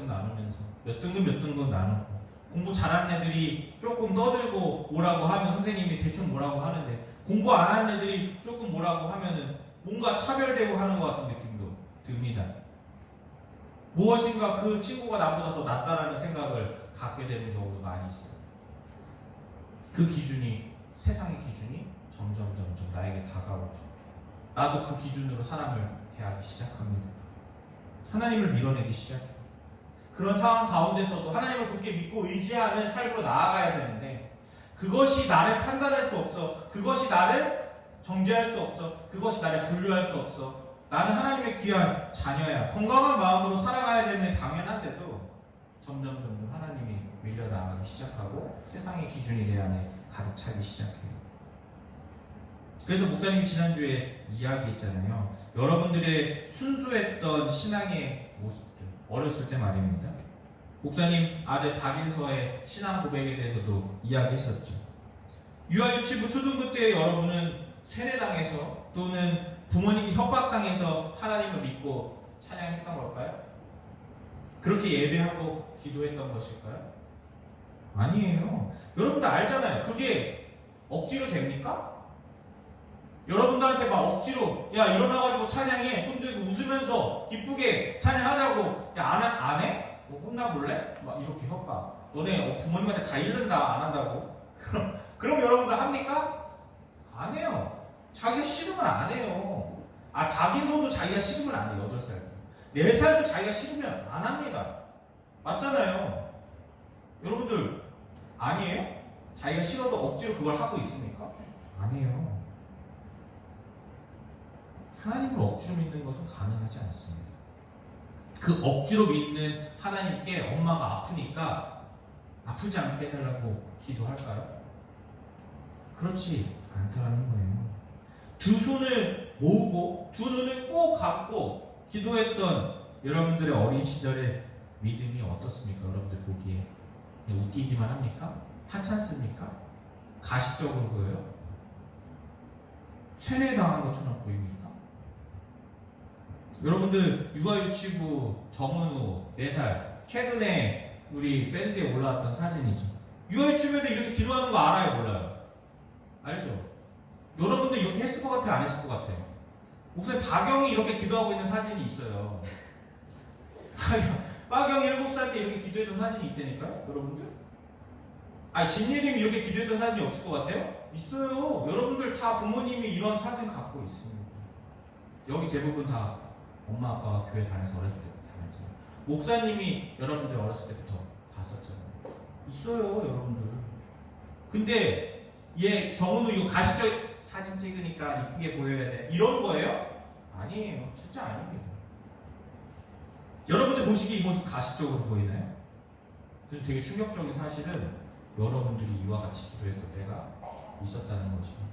[SPEAKER 1] 나누면서 몇 등급 나누고 공부 잘하는 애들이 조금 떠들고 뭐라고 하면 선생님이 대충 뭐라고 하는데, 공부 안 하는 애들이 조금 뭐라고 하면은 뭔가 차별되고 하는 것 같은 느낌도 듭니다. 무엇인가 그 친구가 나보다 더 낫다라는 생각을 갖게 되는 경우도 많이 있어요. 그 기준이, 세상의 기준이 점점 나에게 다가오죠. 나도 그 기준으로 사람을 대하기 시작합니다. 하나님을 밀어내기 시작해요. 그런 상황 가운데서도 하나님을 굳게 믿고 의지하는 삶으로 나아가야 되는데, 그것이 나를 판단할 수 없어. 그것이 나를 정죄할 수 없어. 그것이 나를 분류할 수 없어. 나는 하나님의 귀한 자녀야. 건강한 마음으로 살아가야 되는 게 당연한데도 점점 하나님이 밀려나가기 시작하고 세상의 기준이 내 안에 가득 차기 시작해요. 그래서 목사님이 지난주에 이야기했잖아요. 여러분들의 순수했던 신앙의 모습들, 어렸을 때 말입니다. 목사님 아들 박인서의 신앙 고백에 대해서도 이야기했었죠. 유아유치부 초등부 때 여러분은 세뇌당해서 또는 부모님이 협박당해서 하나님을 믿고 찬양했던 걸까요? 그렇게 예배하고 기도했던 것일까요? 아니에요. 여러분들 알잖아요. 그게 억지로 됩니까? 여러분들한테 막 억지로 야 일어나가지고 찬양해 손 들고 웃으면서 기쁘게 찬양하자고 야 안 해? 뭐 혼나볼래? 막 이렇게 협박. 너네 부모님한테 다 잃는다 안 한다고? 그럼 여러분들 합니까? 안 해요. 자기가 싫으면 안 해요. 박인선도 자기가 싫으면 안 해요. 8살. 4살도 자기가 싫으면 안 합니다. 맞잖아요. 여러분들 아니에요? 자기가 싫어도 억지로 그걸 하고 있습니까? 아니에요. 하나님을 억지로 믿는 것은 가능하지 않습니다. 그 억지로 믿는 하나님께 엄마가 아프니까 아프지 않게 해달라고 기도할까요? 그렇지 않다라는 거예요. 두 손을 모으고 두 눈을 꼭 감고 기도했던 여러분들의 어린 시절의 믿음이 어떻습니까? 여러분들 보기에 그냥 웃기기만 합니까? 하찮습니까? 가식적으로 보여요? 세뇌당한 것처럼 보입니까? 여러분들 육아유치부 정은우 4살 최근에 우리 밴드에 올라왔던 사진이죠. 육아유치부에도 이렇게 기도하는 거 알아요? 몰라요? 알죠? 여러분들 이렇게 했을 것 같아요? 안 했을 것 같아요? 목사님 박영이 이렇게 기도하고 있는 사진이 있어요. 박영 7살 때 이렇게 기도했던 사진이 있다니까요? 여러분들? 진예림이 이렇게 기도했던 사진이 없을 것 같아요? 있어요. 여러분들 다 부모님이 이런 사진 갖고 있습니다. 여기 대부분 다 엄마 아빠가 교회 다녀서 어렸을 때부터 다녔잖아요. 목사님이 여러분들 어렸을 때부터 봤었잖아요. 있어요, 여러분들. 근데 얘 정은우 이거 가식적 사진 찍으니까 이쁘게 보여야 돼. 이런 거예요? 아니에요. 진짜 아닙니다. 여러분들 보시기에 이 모습 가식적으로 보이나요? 그래서 되게 충격적인 사실은 여러분들이 이와 같이 기도했던 때가 있었다는 것입니다.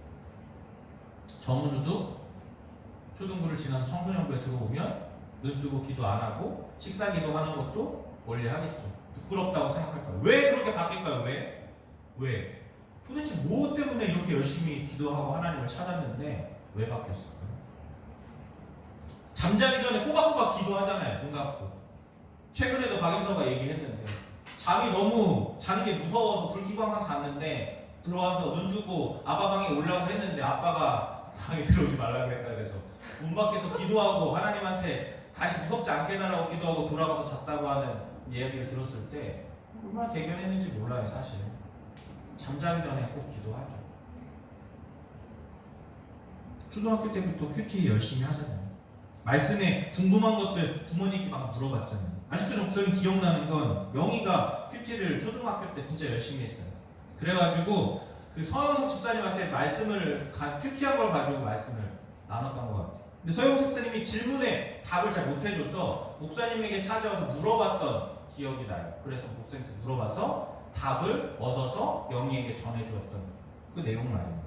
[SPEAKER 1] 정은우도 초등부를 지나서 청소년부에 들어오면 눈 뜨고 기도 안 하고 식사 기도하는 것도 원래 하겠죠. 부끄럽다고 생각할 거예요. 왜 그렇게 바뀔까요? 왜? 도대체 뭐 때문에 이렇게 열심히 기도하고 하나님을 찾았는데 왜 바뀌었을까요? 잠자기 전에 꼬박꼬박 기도하잖아요. 눈 감고. 최근에도 박인서가 얘기했는데 잠이 너무 자는 게 무서워서 불 켜고 항상 잤는데 들어와서 눈 뜨고 아빠 방에 오려고 했는데 아빠가 방에 들어오지 말라고 했다 그래서 문 밖에서 기도하고 하나님한테 다시 무섭지 않게 해달라고 기도하고 돌아가서 잤다고 하는 이야기를 들었을 때 얼마나 대견했는지 몰라요. 사실 잠자기 전에 꼭 기도하죠. 초등학교 때부터 큐티 열심히 하잖아요. 말씀에 궁금한 것들 부모님께 막 물어봤잖아요. 아직도 저는 기억나는 건 영희가 큐티를 초등학교 때 진짜 열심히 했어요. 그래가지고 그 서영석 집사님한테 말씀을 큐티한 걸 가지고 말씀을 나눴던 것 같아요. 근데 서영석 집사님이 질문에 답을 잘 못해줘서 목사님에게 찾아와서 물어봤던 기억이 나요. 그래서 목사님한테 물어봐서 답을 얻어서 영희에게 전해주었던 그 내용 말입니다.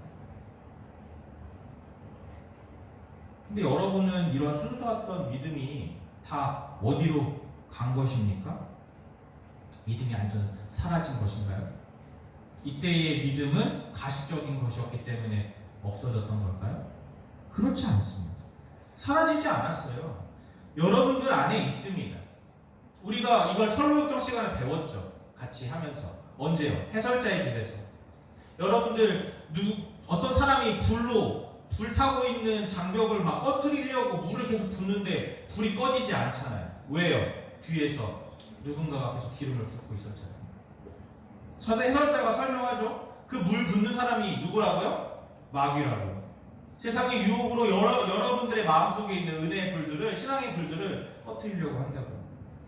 [SPEAKER 1] 근데 여러분은 이런 순수했던 믿음이 다 어디로 간 것입니까? 믿음이 완전 사라진 것인가요? 이때의 믿음은 가식적인 것이었기 때문에 없어졌던 걸까요? 그렇지 않습니다. 사라지지 않았어요. 여러분들 안에 있습니다. 우리가 이걸 철로역정 시간에 배웠죠. 같이 하면서. 언제요? 해설자의 집에서. 여러분들 어떤 사람이 불 타고 있는 장벽을 막 꺼트리려고 물을 계속 붓는데 불이 꺼지지 않잖아요. 왜요? 뒤에서 누군가가 계속 기름을 붓고 있었잖아요. 해설자가 설명하죠. 그 물 붓는 사람이 누구라고요? 마귀라고요. 세상의 유혹으로 여러분들의 마음속에 있는 은혜의 불들을, 신앙의 불들을 꺼트리려고 한다고요.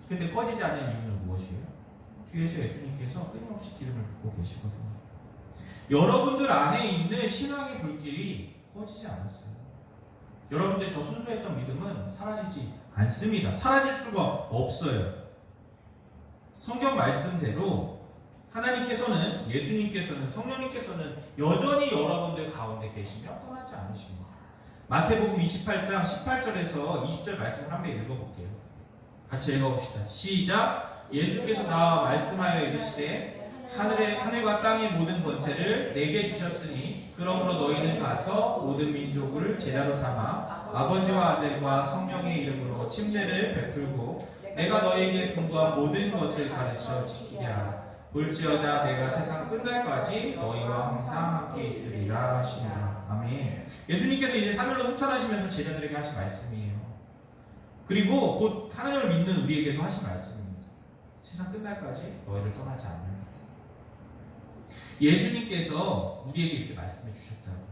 [SPEAKER 1] 근데 꺼지지 않는 이유는 무엇이에요? 뒤에서 예수님께서 끊임없이 기름을 붓고 계시거든요. 여러분들 안에 있는 신앙의 불길이 꺼지지 않았어요. 여러분들이 저 순수했던 믿음은 사라지지 않습니다. 사라질 수가 없어요. 성경 말씀대로 하나님께서는, 예수님께서는, 성령님께서는 여전히 여러분들 가운데 계시며 떠나지 않으십니다. 마태복음 28장 18절에서 20절 말씀을 한번 읽어볼게요. 같이 읽어봅시다. 시작. 예수께서 나와 말씀하여 이르시되 하늘과 땅의 모든 권세를 내게 주셨으니 그러므로 너희는 가서 모든 민족을 제자로 삼아 아버지와 아들과 성령의 이름으로 침례를 베풀고 내가 너희에게 분부한 모든 것을 가르쳐 지키게 하라. 볼지어다 내가 세상 끝날까지 너희와 항상 함께 있으리라 하시니라. 아멘. 예수님께서 이제 하늘로 흡천하시면서 제자들에게 하신 말씀이에요. 그리고 곧 하나님을 믿는 우리에게도 하신 말씀입니다. 세상 끝날까지 너희를 떠나지 않는다. 예수님께서 우리에게 이렇게 말씀해 주셨다고요.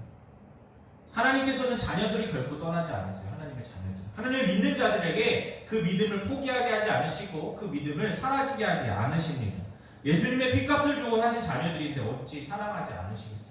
[SPEAKER 1] 하나님께서는 자녀들이 결코 떠나지 않으세요. 하나님의 자녀들. 하나님을 믿는 자들에게 그 믿음을 포기하게 하지 않으시고 그 믿음을 사라지게 하지 않으십니다. 예수님의 핏값을 주고 사신 자녀들인데 어찌 사랑하지 않으시겠어요?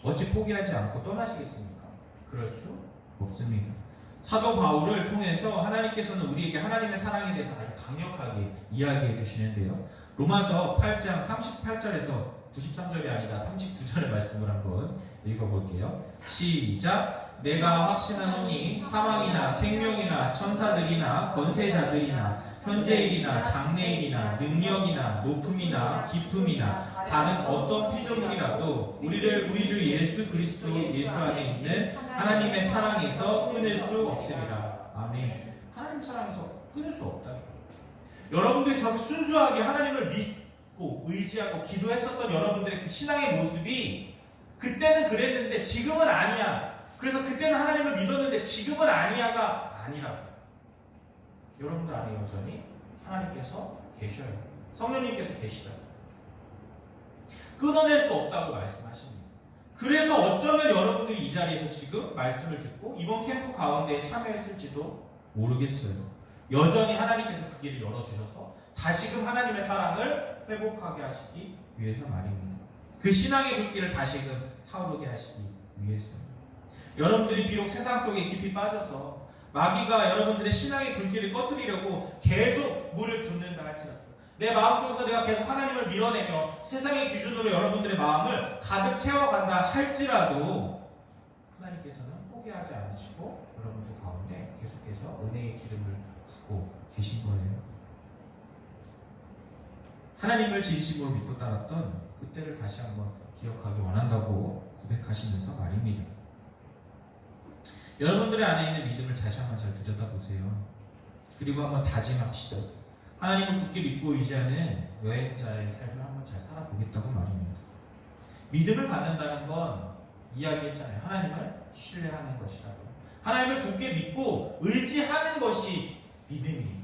[SPEAKER 1] 어찌 포기하지 않고 떠나시겠습니까? 그럴 수 없습니다. 사도 바울을 통해서 하나님께서는 우리에게 하나님의 사랑에 대해서 아주 강력하게 이야기해 주시는데요. 로마서 8장 38절에서 93절이 아니라 39절의 말씀을 한번 읽어볼게요. 시작. 내가 확신하노니 사망이나 생명이나 천사들이나 권세자들이나 현재일이나 장래일이나 능력이나 높음이나 깊음이나 다른 어떤 피조물이라도 우리를 우리 주 예수 그리스도 예수 안에 있는 하나님의 사랑에서 끊을 수 없으리라. 아멘. 하나님 사랑에서 끊을 수 없다. 여러분들이 저렇게 순수하게 하나님을 믿고 의지하고 기도했었던 여러분들의 그 신앙의 모습이 그때는 그랬는데 지금은 아니야. 그래서 그때는 하나님을 믿었는데 지금은 아니야가 아니라고. 여러분들 안에 여전히 하나님께서 계셔요. 성령님께서 계시다. 끊어낼 수 없다고 말씀하십니다. 그래서 어쩌면 여러분들이 이 자리에서 지금 말씀을 듣고 이번 캠프 가운데에 참여했을지도 모르겠어요. 여전히 하나님께서 그 길을 열어주셔서 다시금 하나님의 사랑을 회복하게 하시기 위해서 말입니다. 그 신앙의 불길을 다시금 타오르게 하시기 위해서. 여러분들이 비록 세상 속에 깊이 빠져서 마귀가 여러분들의 신앙의 불길을 꺼뜨리려고 계속 물을 붓는다 할지라도 내 마음속에서 내가 계속 하나님을 밀어내며 세상의 기준으로 여러분들의 마음을 가득 채워간다 할지라도 하나님께서는 포기하지 않으시고 여러분들 가운데 계속해서 은혜의 기름을 붓고 계신 거예요. 하나님을 진심으로 믿고 따랐던 그때를 다시 한번 기억하기 원한다고 고백하시면서 말입니다. 여러분들의 안에 있는 믿음을 다시 한번 잘 들여다보세요. 그리고 한번 다짐합시다. 하나님을 굳게 믿고 의지하는 여행자의 삶을 한번 잘 살아보겠다고 말입니다. 믿음을 갖는다는 건 이야기했잖아요. 하나님을 신뢰하는 것이라고. 하나님을 굳게 믿고 의지하는 것이 믿음이에요.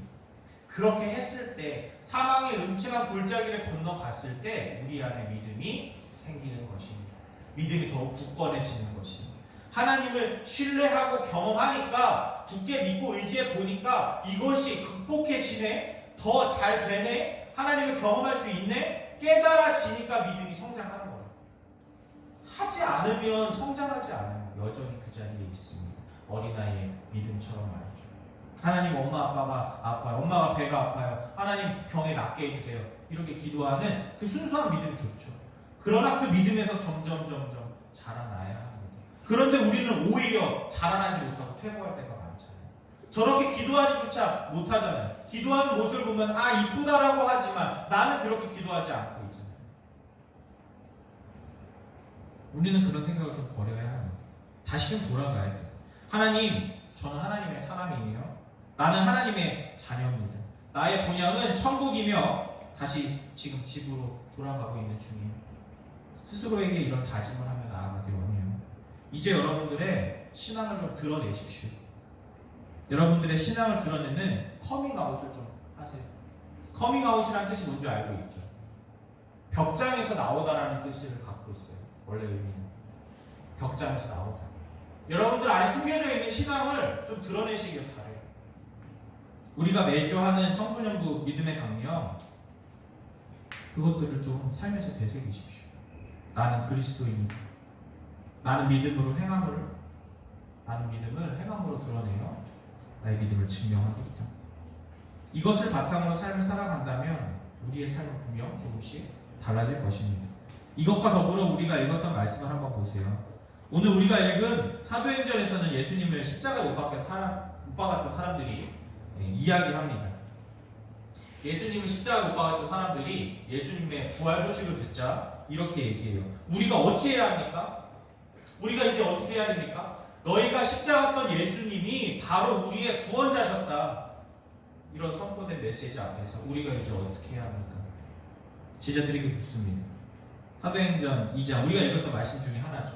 [SPEAKER 1] 그렇게 했을 때 사망의 음침한 골짜기를 건너갔을 때 우리 안에 믿음이 생기는 것입니다. 믿음이 더욱 굳건해지는 것입니다. 하나님을 신뢰하고 경험하니까 굳게 믿고 의지해 보니까 이것이 극복해지네, 더 잘 되네, 하나님을 경험할 수 있네, 깨달아지니까 믿음이 성장하는 거예요. 하지 않으면 성장하지 않아요. 여전히 그 자리에 있습니다. 어린아이의 믿음처럼 말이죠. 하나님 엄마 아빠가 아파요. 엄마가 배가 아파요. 하나님 병에 낫게 해주세요. 이렇게 기도하는 그 순수한 믿음 좋죠. 그러나 그 믿음에서 점점 자라나야 합니다. 그런데 우리는 오히려 자라나지 못하고 퇴보할 때가 많잖아요. 저렇게 기도하지조차 못하잖아요. 기도하는 모습을 보면 아 이쁘다라고 하지만 나는 그렇게 기도하지 않고 있잖아요. 우리는 그런 생각을 좀 버려야 합니다. 다시금 돌아가야 돼요. 하나님, 저는 하나님의 사람이에요. 나는 하나님의 자녀입니다. 나의 본향은 천국이며 다시 지금 집으로 돌아가고 있는 중이에요. 스스로에게 이런 다짐을 하며 나아가길 원해요. 이제 여러분들의 신앙을 좀 드러내십시오. 여러분들의 신앙을 드러내는 커밍아웃을 좀 하세요. 커밍아웃이라는 뜻이 뭔지 알고 있죠? 벽장에서 나오다라는 뜻을 갖고 있어요. 원래 의미는 벽장에서 나오다. 여러분들 안에 숨겨져 있는 신앙을 좀 드러내시길 바래요. 우리가 매주 하는 청소년부 믿음의 강령, 그것들을 좀 삶에서 되새기십시오. 나는 그리스도인이다. 나는 믿음을 행함으로 드러내어 나의 믿음을 증명하겠다. 이것을 바탕으로 삶을 살아간다면 우리의 삶은 분명 조금씩 달라질 것입니다. 이것과 더불어 우리가 읽었던 말씀을 한번 보세요. 오늘 우리가 읽은 사도행전에서는 예수님을 십자가에 못 박았던 사람들이 이야기합니다. 예수님을 십자가에 못 박았던 사람들이 예수님의 부활 소식을 듣자 이렇게 얘기해요. 우리가 어찌해야 합니까? 우리가 이제 어떻게 해야 됩니까? 너희가 십자가 던 예수님이 바로 우리의 구원자셨다. 이런 선포된 메시지 앞에서 우리가 이제 어떻게 해야 합니까? 제자들에게 묻습니다. 사도행전 2장 우리가 읽었던 말씀 중에 하나죠.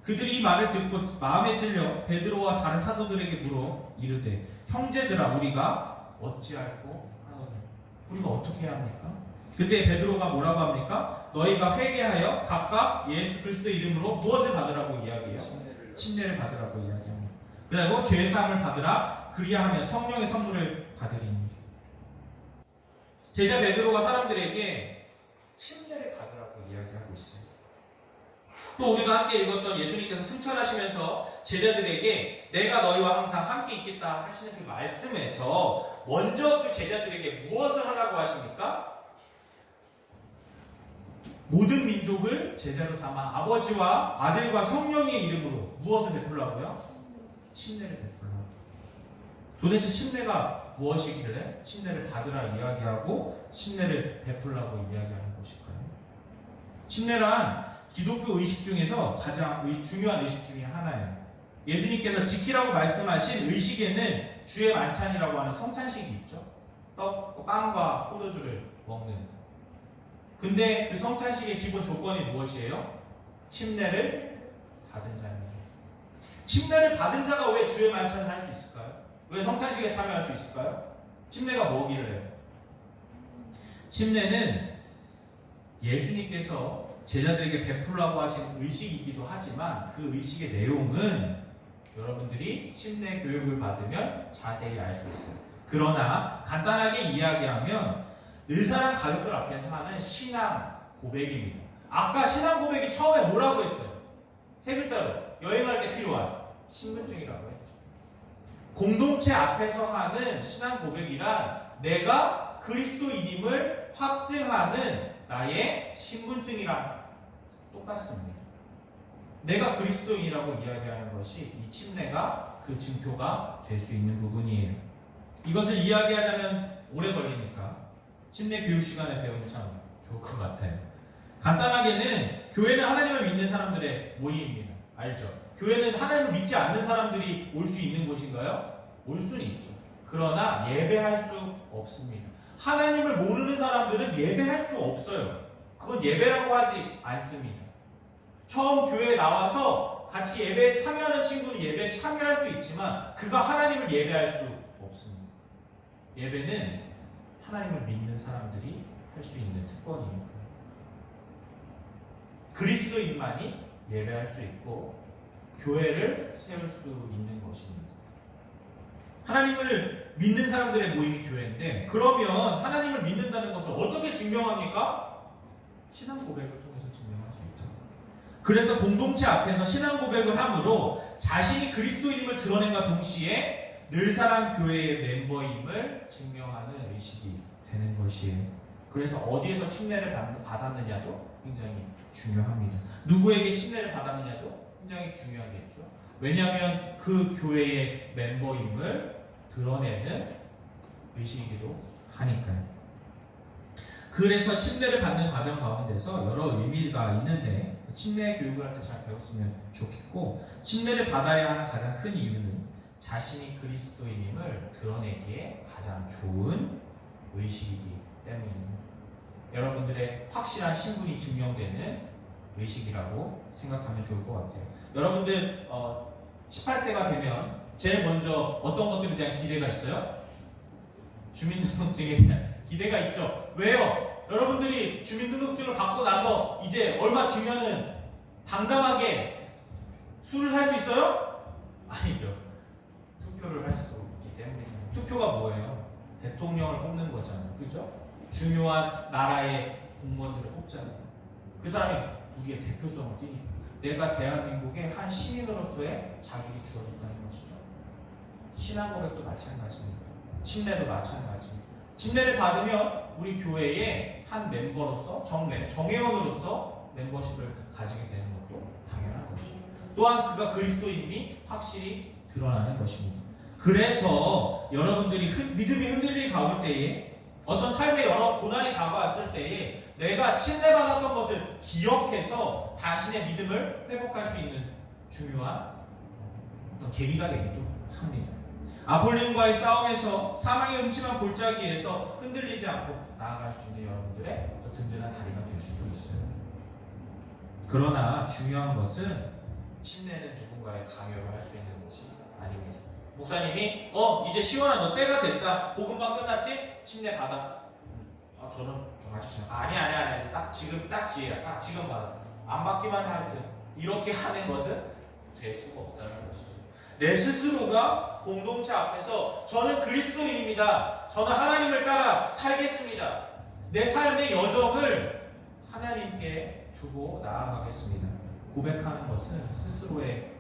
[SPEAKER 1] 그들이 이 말을 듣고 마음에 찔려 베드로와 다른 사도들에게 물어 이르되 형제들아 우리가 어찌할꼬 하노니 우리가 어떻게 해야 합니까? 그때 베드로가 뭐라고 합니까? 너희가 회개하여 각각 예수 그리스도의 이름으로 무엇을 받으라고 이야기해요? 침례를 받으라고 이야기합니다. 그리고 죄사함을 받으라 그리하면 성령의 선물을 받으리니. 제자 베드로가 사람들에게 침례를 받으라고 이야기하고 있어요. 또 우리가 함께 읽었던 예수님께서 승천하시면서 제자들에게 내가 너희와 항상 함께 있겠다 하시는 그 말씀에서 먼저 그 제자들에게 무엇을 하라고 하십니까? 모든 민족을 제자로 삼아 아버지와 아들과 성령의 이름으로 무엇을 베풀라고요? 침례를 베풀라고. 도대체 침례가 무엇이길래 침례를 받으라 이야기하고 침례를 베풀라고 이야기하는 것일까요? 침례란 기독교 의식 중에서 가장 중요한 의식 중에 하나예요. 예수님께서 지키라고 말씀하신 의식에는 주의 만찬이라고 하는 성찬식이 있죠. 빵과 포도주를 먹는. 근데 그 성찬식의 기본 조건이 무엇이에요? 침례를 받은 자입니다. 침례를 받은 자가 왜 주의 만찬을 할 수 있을까요? 왜 성찬식에 참여할 수 있을까요? 침례가 뭐기를 해요? 침례는 예수님께서 제자들에게 베풀라고 하신 의식이기도 하지만 그 의식의 내용은 여러분들이 침례 교육을 받으면 자세히 알 수 있어요. 그러나 간단하게 이야기하면 늘사랑 가족들 앞에서 하는 신앙 고백입니다. 아까 신앙 고백이 처음에 뭐라고 했어요? 세 글자로 여행할 때 필요한 신분증이라고 했죠. 공동체 앞에서 하는 신앙 고백이란 내가 그리스도인임을 확증하는 나의 신분증이랑 똑같습니다. 내가 그리스도인이라고 이야기하는 것이 이 침례가 그 증표가 될 수 있는 부분이에요. 이것을 이야기하자면 오래 걸리니까 침례 교육 시간에 배우면 참 좋을 것 같아요. 간단하게는 교회는 하나님을 믿는 사람들의 모임입니다. 알죠? 교회는 하나님을 믿지 않는 사람들이 올 수 있는 곳인가요? 올 수는 있죠. 그러나 예배할 수 없습니다. 하나님을 모르는 사람들은 예배할 수 없어요. 그건 예배라고 하지 않습니다. 처음 교회에 나와서 같이 예배에 참여하는 친구는 예배에 참여할 수 있지만 그가 하나님을 예배할 수 없습니다. 예배는 하나님을 믿는 사람들이 할 수 있는 특권이니까요. 그리스도인만이 예배할 수 있고 교회를 세울 수 있는 것입니다. 하나님을 믿는 사람들의 모임이 교회인데 그러면 하나님을 믿는다는 것을 어떻게 증명합니까? 신앙 고백을 통해서 증명할 수 있다. 그래서 공동체 앞에서 신앙 고백을 함으로 자신이 그리스도인임을 드러낸과 동시에 늘사랑 교회의 멤버임을 증명하는 의식이 되는 것이에요. 그래서 어디에서 침례를 받았느냐도 굉장히 중요합니다. 누구에게 침례를 받았느냐도 굉장히 중요하겠죠. 왜냐하면 그 교회의 멤버임을 드러내는 의식이기도 하니까요. 그래서 침례를 받는 과정 가운데서 여러 의미가 있는데 침례 교육을 할 때 잘 배웠으면 좋겠고, 침례를 받아야 하는 가장 큰 이유는 자신이 그리스도인임을 드러내기에 가장 좋은 의식이기 때문입니다. 여러분들의 확실한 신분이 증명되는 의식이라고 생각하면 좋을 것 같아요. 여러분들 18세가 되면 제일 먼저 어떤 것들에 대한 기대가 있어요? 주민등록증에 대한 기대가 있죠. 왜요? 여러분들이 주민등록증을 받고 나서 이제 얼마 뒤면은 당당하게 술을 살 수 있어요? 아니죠. 투표를 할 수 있기 때문이죠. 투표가 뭐예요? 대통령을 뽑는 거잖아요. 그죠? 중요한 나라의 공무원들을 뽑잖아요. 그 사람이 우리의 대표성을 띠니까. 내가 대한민국의 한 시민으로서의 자격이 주어졌다는 것이죠. 신앙 고백도 마찬가지입니다. 침례도 마찬가지입니다. 침례를 받으면 우리 교회의 한 멤버로서 정회원으로서 멤버십을 가지게 되는 것도 당연한 것입니다. 또한 그가 그리스도인임이 확실히 드러나는 것입니다. 그래서 여러분들이 믿음이 흔들리게 가올 때에 어떤 삶의 여러 고난이 다가왔을 때에 내가 침례받았던 것을 기억해서 자신의 믿음을 회복할 수 있는 중요한 어떤 계기가 되기도 합니다. 아폴린과의 싸움에서 사망의 음침한 골짜기에서 흔들리지 않고 나아갈 수 있는 여러분들의 든든한 다리가 될 수도 있어요. 그러나 중요한 것은 침례는 누군가의 강요로 할 수 있는 것이 아닙니다. 목사님이 이제 시원아 너 때가 됐다. 복음방 끝났지? 침례 받아. 저는 좀 아직 아니 딱 지금 딱 기회야. 딱 지금 받아. 안 받기만 하여튼 이렇게 하는 것은 될 수가 없다는 것이죠. 내 스스로가 공동체 앞에서 저는 그리스도인입니다. 저는 하나님을 따라 살겠습니다. 내 삶의 여정을 하나님께 두고 나아가겠습니다. 고백하는 것은 스스로의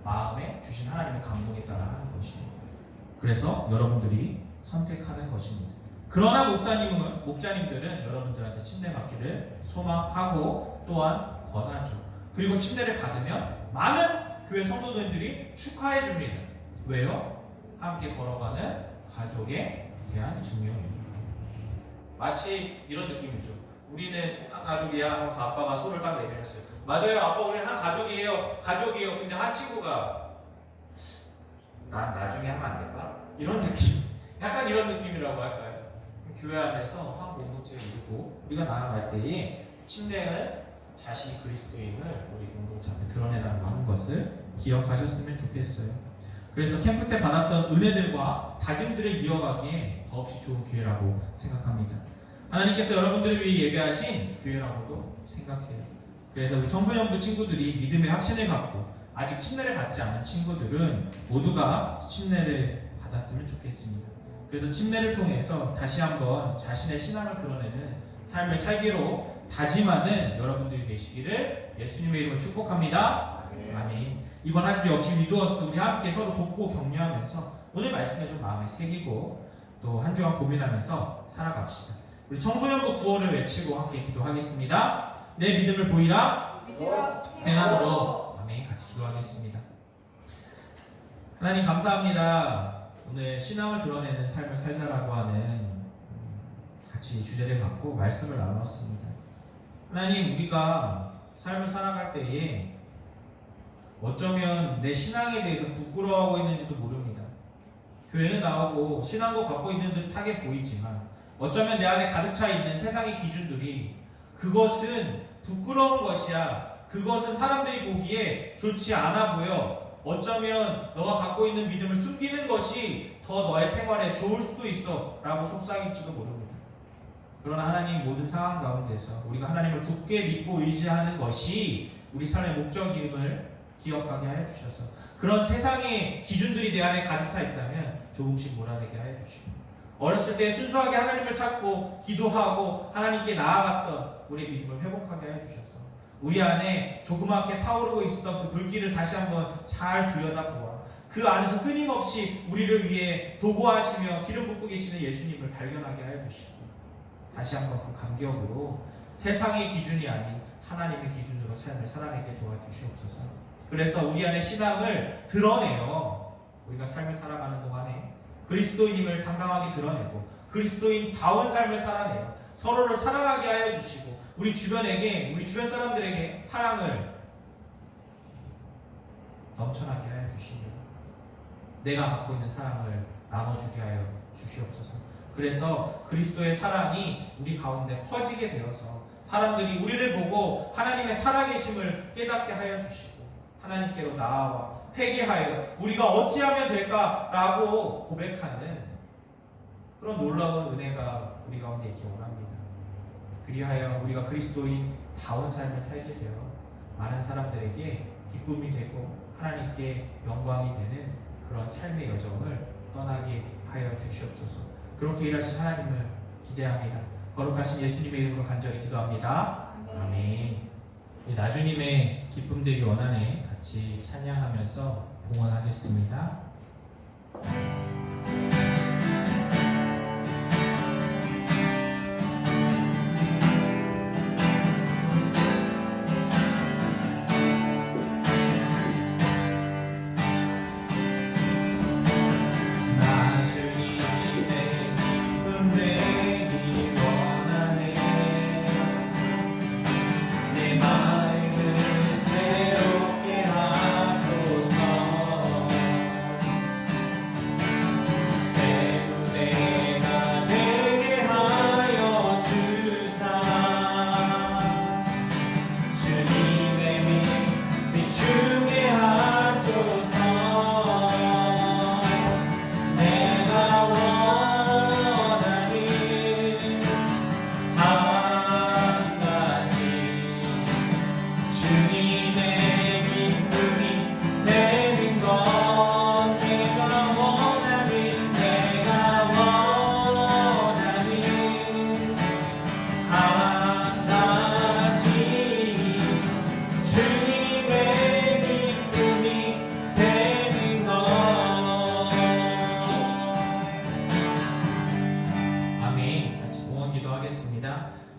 [SPEAKER 1] 마음에 주신 하나님의 감동에 따라 하는 것이에요. 그래서 여러분들이 선택하는 것입니다. 그러나 목자님들은 여러분들한테 침례 받기를 소망하고 또한 권하죠. 그리고 침례를 받으면 많은 교회 성도님들이 축하해 줍니다. 왜요? 함께 걸어가는 가족에 대한 증명입니다. 마치 이런 느낌이죠. 우리는 한 가족이야 하면서 아빠가 손을 딱 내밀었어요. 맞아요, 아빠 우리는 한 가족이에요. 근데 한 친구가 난 나중에 하면 안 될까? 이런 느낌. 약간 이런 느낌이라고 할까요? 교회 안에서 한 공동체를 이루고 우리가 나아갈 때에 침례는 자신이 그리스도임을 우리 공동체 앞에 드러내라고 하는 것을 기억하셨으면 좋겠어요. 그래서 캠프 때 받았던 은혜들과 다짐들을 이어가기에 더없이 좋은 기회라고 생각합니다. 하나님께서 여러분들을 위해 예배하신 기회라고도 생각해요. 그래서 우리 청소년부 친구들이 믿음의 확신을 갖고 아직 침례를 받지 않은 친구들은 모두가 침례를 받았으면 좋겠습니다. 그래서 침례를 통해서 다시 한번 자신의 신앙을 드러내는 삶을 살기로 다짐하는 여러분들이 되시기를 예수님의 이름으로 축복합니다. 아멘. 이번 한 주 역시 위두어스 우리 함께 서로 돕고 격려하면서 오늘 말씀에 좀 마음에 새기고 또 한 주간 고민하면서 살아갑시다. 우리 청소년부 구원을 외치고 함께 기도하겠습니다. 내 믿음을 보이라 행함으로. 아멘. 같이 기도하겠습니다. 하나님 감사합니다. 오늘 신앙을 드러내는 삶을 살자라고 하는 같이 주제를 갖고 말씀을 나눴습니다. 하나님, 우리가 삶을 살아갈 때에 어쩌면 내 신앙에 대해서 부끄러워하고 있는지도 모릅니다. 교회는 나오고 신앙도 갖고 있는 듯하게 보이지만 어쩌면 내 안에 가득 차 있는 세상의 기준들이 그것은 부끄러운 것이야. 그것은 사람들이 보기에 좋지 않아 보여. 어쩌면 너가 갖고 있는 믿음을 숨기는 것이 더 너의 생활에 좋을 수도 있어 라고 속삭일지도 모릅니다. 그러나 하나님 모든 상황 가운데서 우리가 하나님을 굳게 믿고 의지하는 것이 우리 삶의 목적임을 기억하게 하여 주셔서 그런 세상의 기준들이 내 안에 가득 차 있다면 조금씩 몰아내게 하여 주시고 어렸을 때 순수하게 하나님을 찾고 기도하고 하나님께 나아갔던 우리의 믿음을 회복하게 하여 주셔서 우리 안에 조그맣게 타오르고 있었던 그 불길을 다시 한번 잘 들여다보아 그 안에서 끊임없이 우리를 위해 도구하시며 기름 붓고 계시는 예수님을 발견하게 하여 주시고 다시 한번 그 감격으로 세상의 기준이 아닌 하나님의 기준으로 삶을 살아내게 도와주시옵소서. 그래서 우리 안에 신앙을 드러내어 우리가 삶을 살아가는 동안에 그리스도인임을 당당하게 드러내고 그리스도인다운 삶을 살아내어 서로를 사랑하게 하여 주시고 우리 주변에게, 우리 주변 사람들에게 사랑을 넘쳐나게 하여 주시며 내가 갖고 있는 사랑을 나눠주게 하여 주시옵소서. 그래서 그리스도의 사랑이 우리 가운데 퍼지게 되어서 사람들이 우리를 보고 하나님의 살아계심을 깨닫게 하여 주시고 하나님께로 나아와 회개하여 우리가 어찌하면 될까라고 고백하는 그런 놀라운 은혜가 우리 가운데 있기 원합니다. 그리하여 우리가 그리스도인다운 삶을 살게 되어 많은 사람들에게 기쁨이 되고 하나님께 영광이 되는 그런 삶의 여정을 떠나게 하여 주시옵소서. 그렇게 일하신 하나님을 기대합니다. 거룩하신 예수님의 이름으로 간절히 기도합니다. 아멘. 나주님의 기쁨 되기 원하네 같이 찬양하면서 봉헌하겠습니다.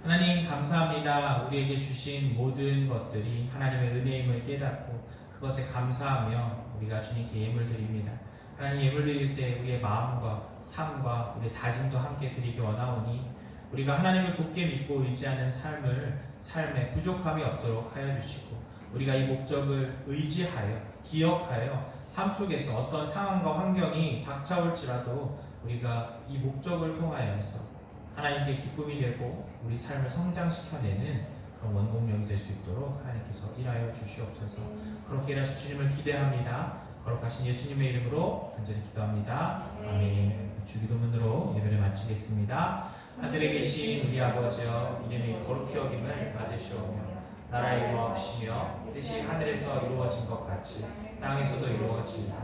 [SPEAKER 1] 하나님 감사합니다. 우리에게 주신 모든 것들이 하나님의 은혜임을 깨닫고 그것에 감사하며 우리가 주님께 예물 드립니다. 하나님 예물 드릴 때 우리의 마음과 삶과 우리의 다짐도 함께 드리기 원하오니 우리가 하나님을 굳게 믿고 의지하는 삶에 부족함이 없도록 하여 주시고 우리가 이 목적을 의지하여 기억하여 삶 속에서 어떤 상황과 환경이 닥쳐올지라도 우리가 이 목적을 통하여서 하나님께 기쁨이 되고 우리 삶을 성장시켜내는 그런 원동력이 될 수 있도록 하나님께서 일하여 주시옵소서. 그렇게 일하실 주님을 기대합니다. 거룩하신 예수님의 이름으로 간절히 기도합니다. 아멘. 주기도문으로 예배를 마치겠습니다. 하늘에 계신 우리 아버지여, 이름이 거룩히 여김을 받으시오며 나라의 거하시며 뜻이 하늘에서 이루어진 것 같이 땅에서도 이루어지리라.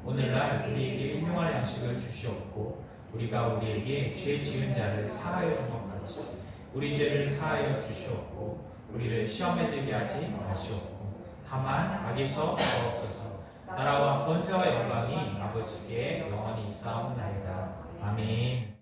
[SPEAKER 1] 오늘날 우리에게 일용할 양식을 주시옵고 우리가 우리에게 죄 지은 자를 사하여 준 것 같이 우리 죄를 사하여 주시옵고 우리를 시험에 들게 하지 마시옵고 다만 악에서 구하옵소서. 나라와 권세와 영광이 아버지께 영원히 있사옵나이다. 아멘.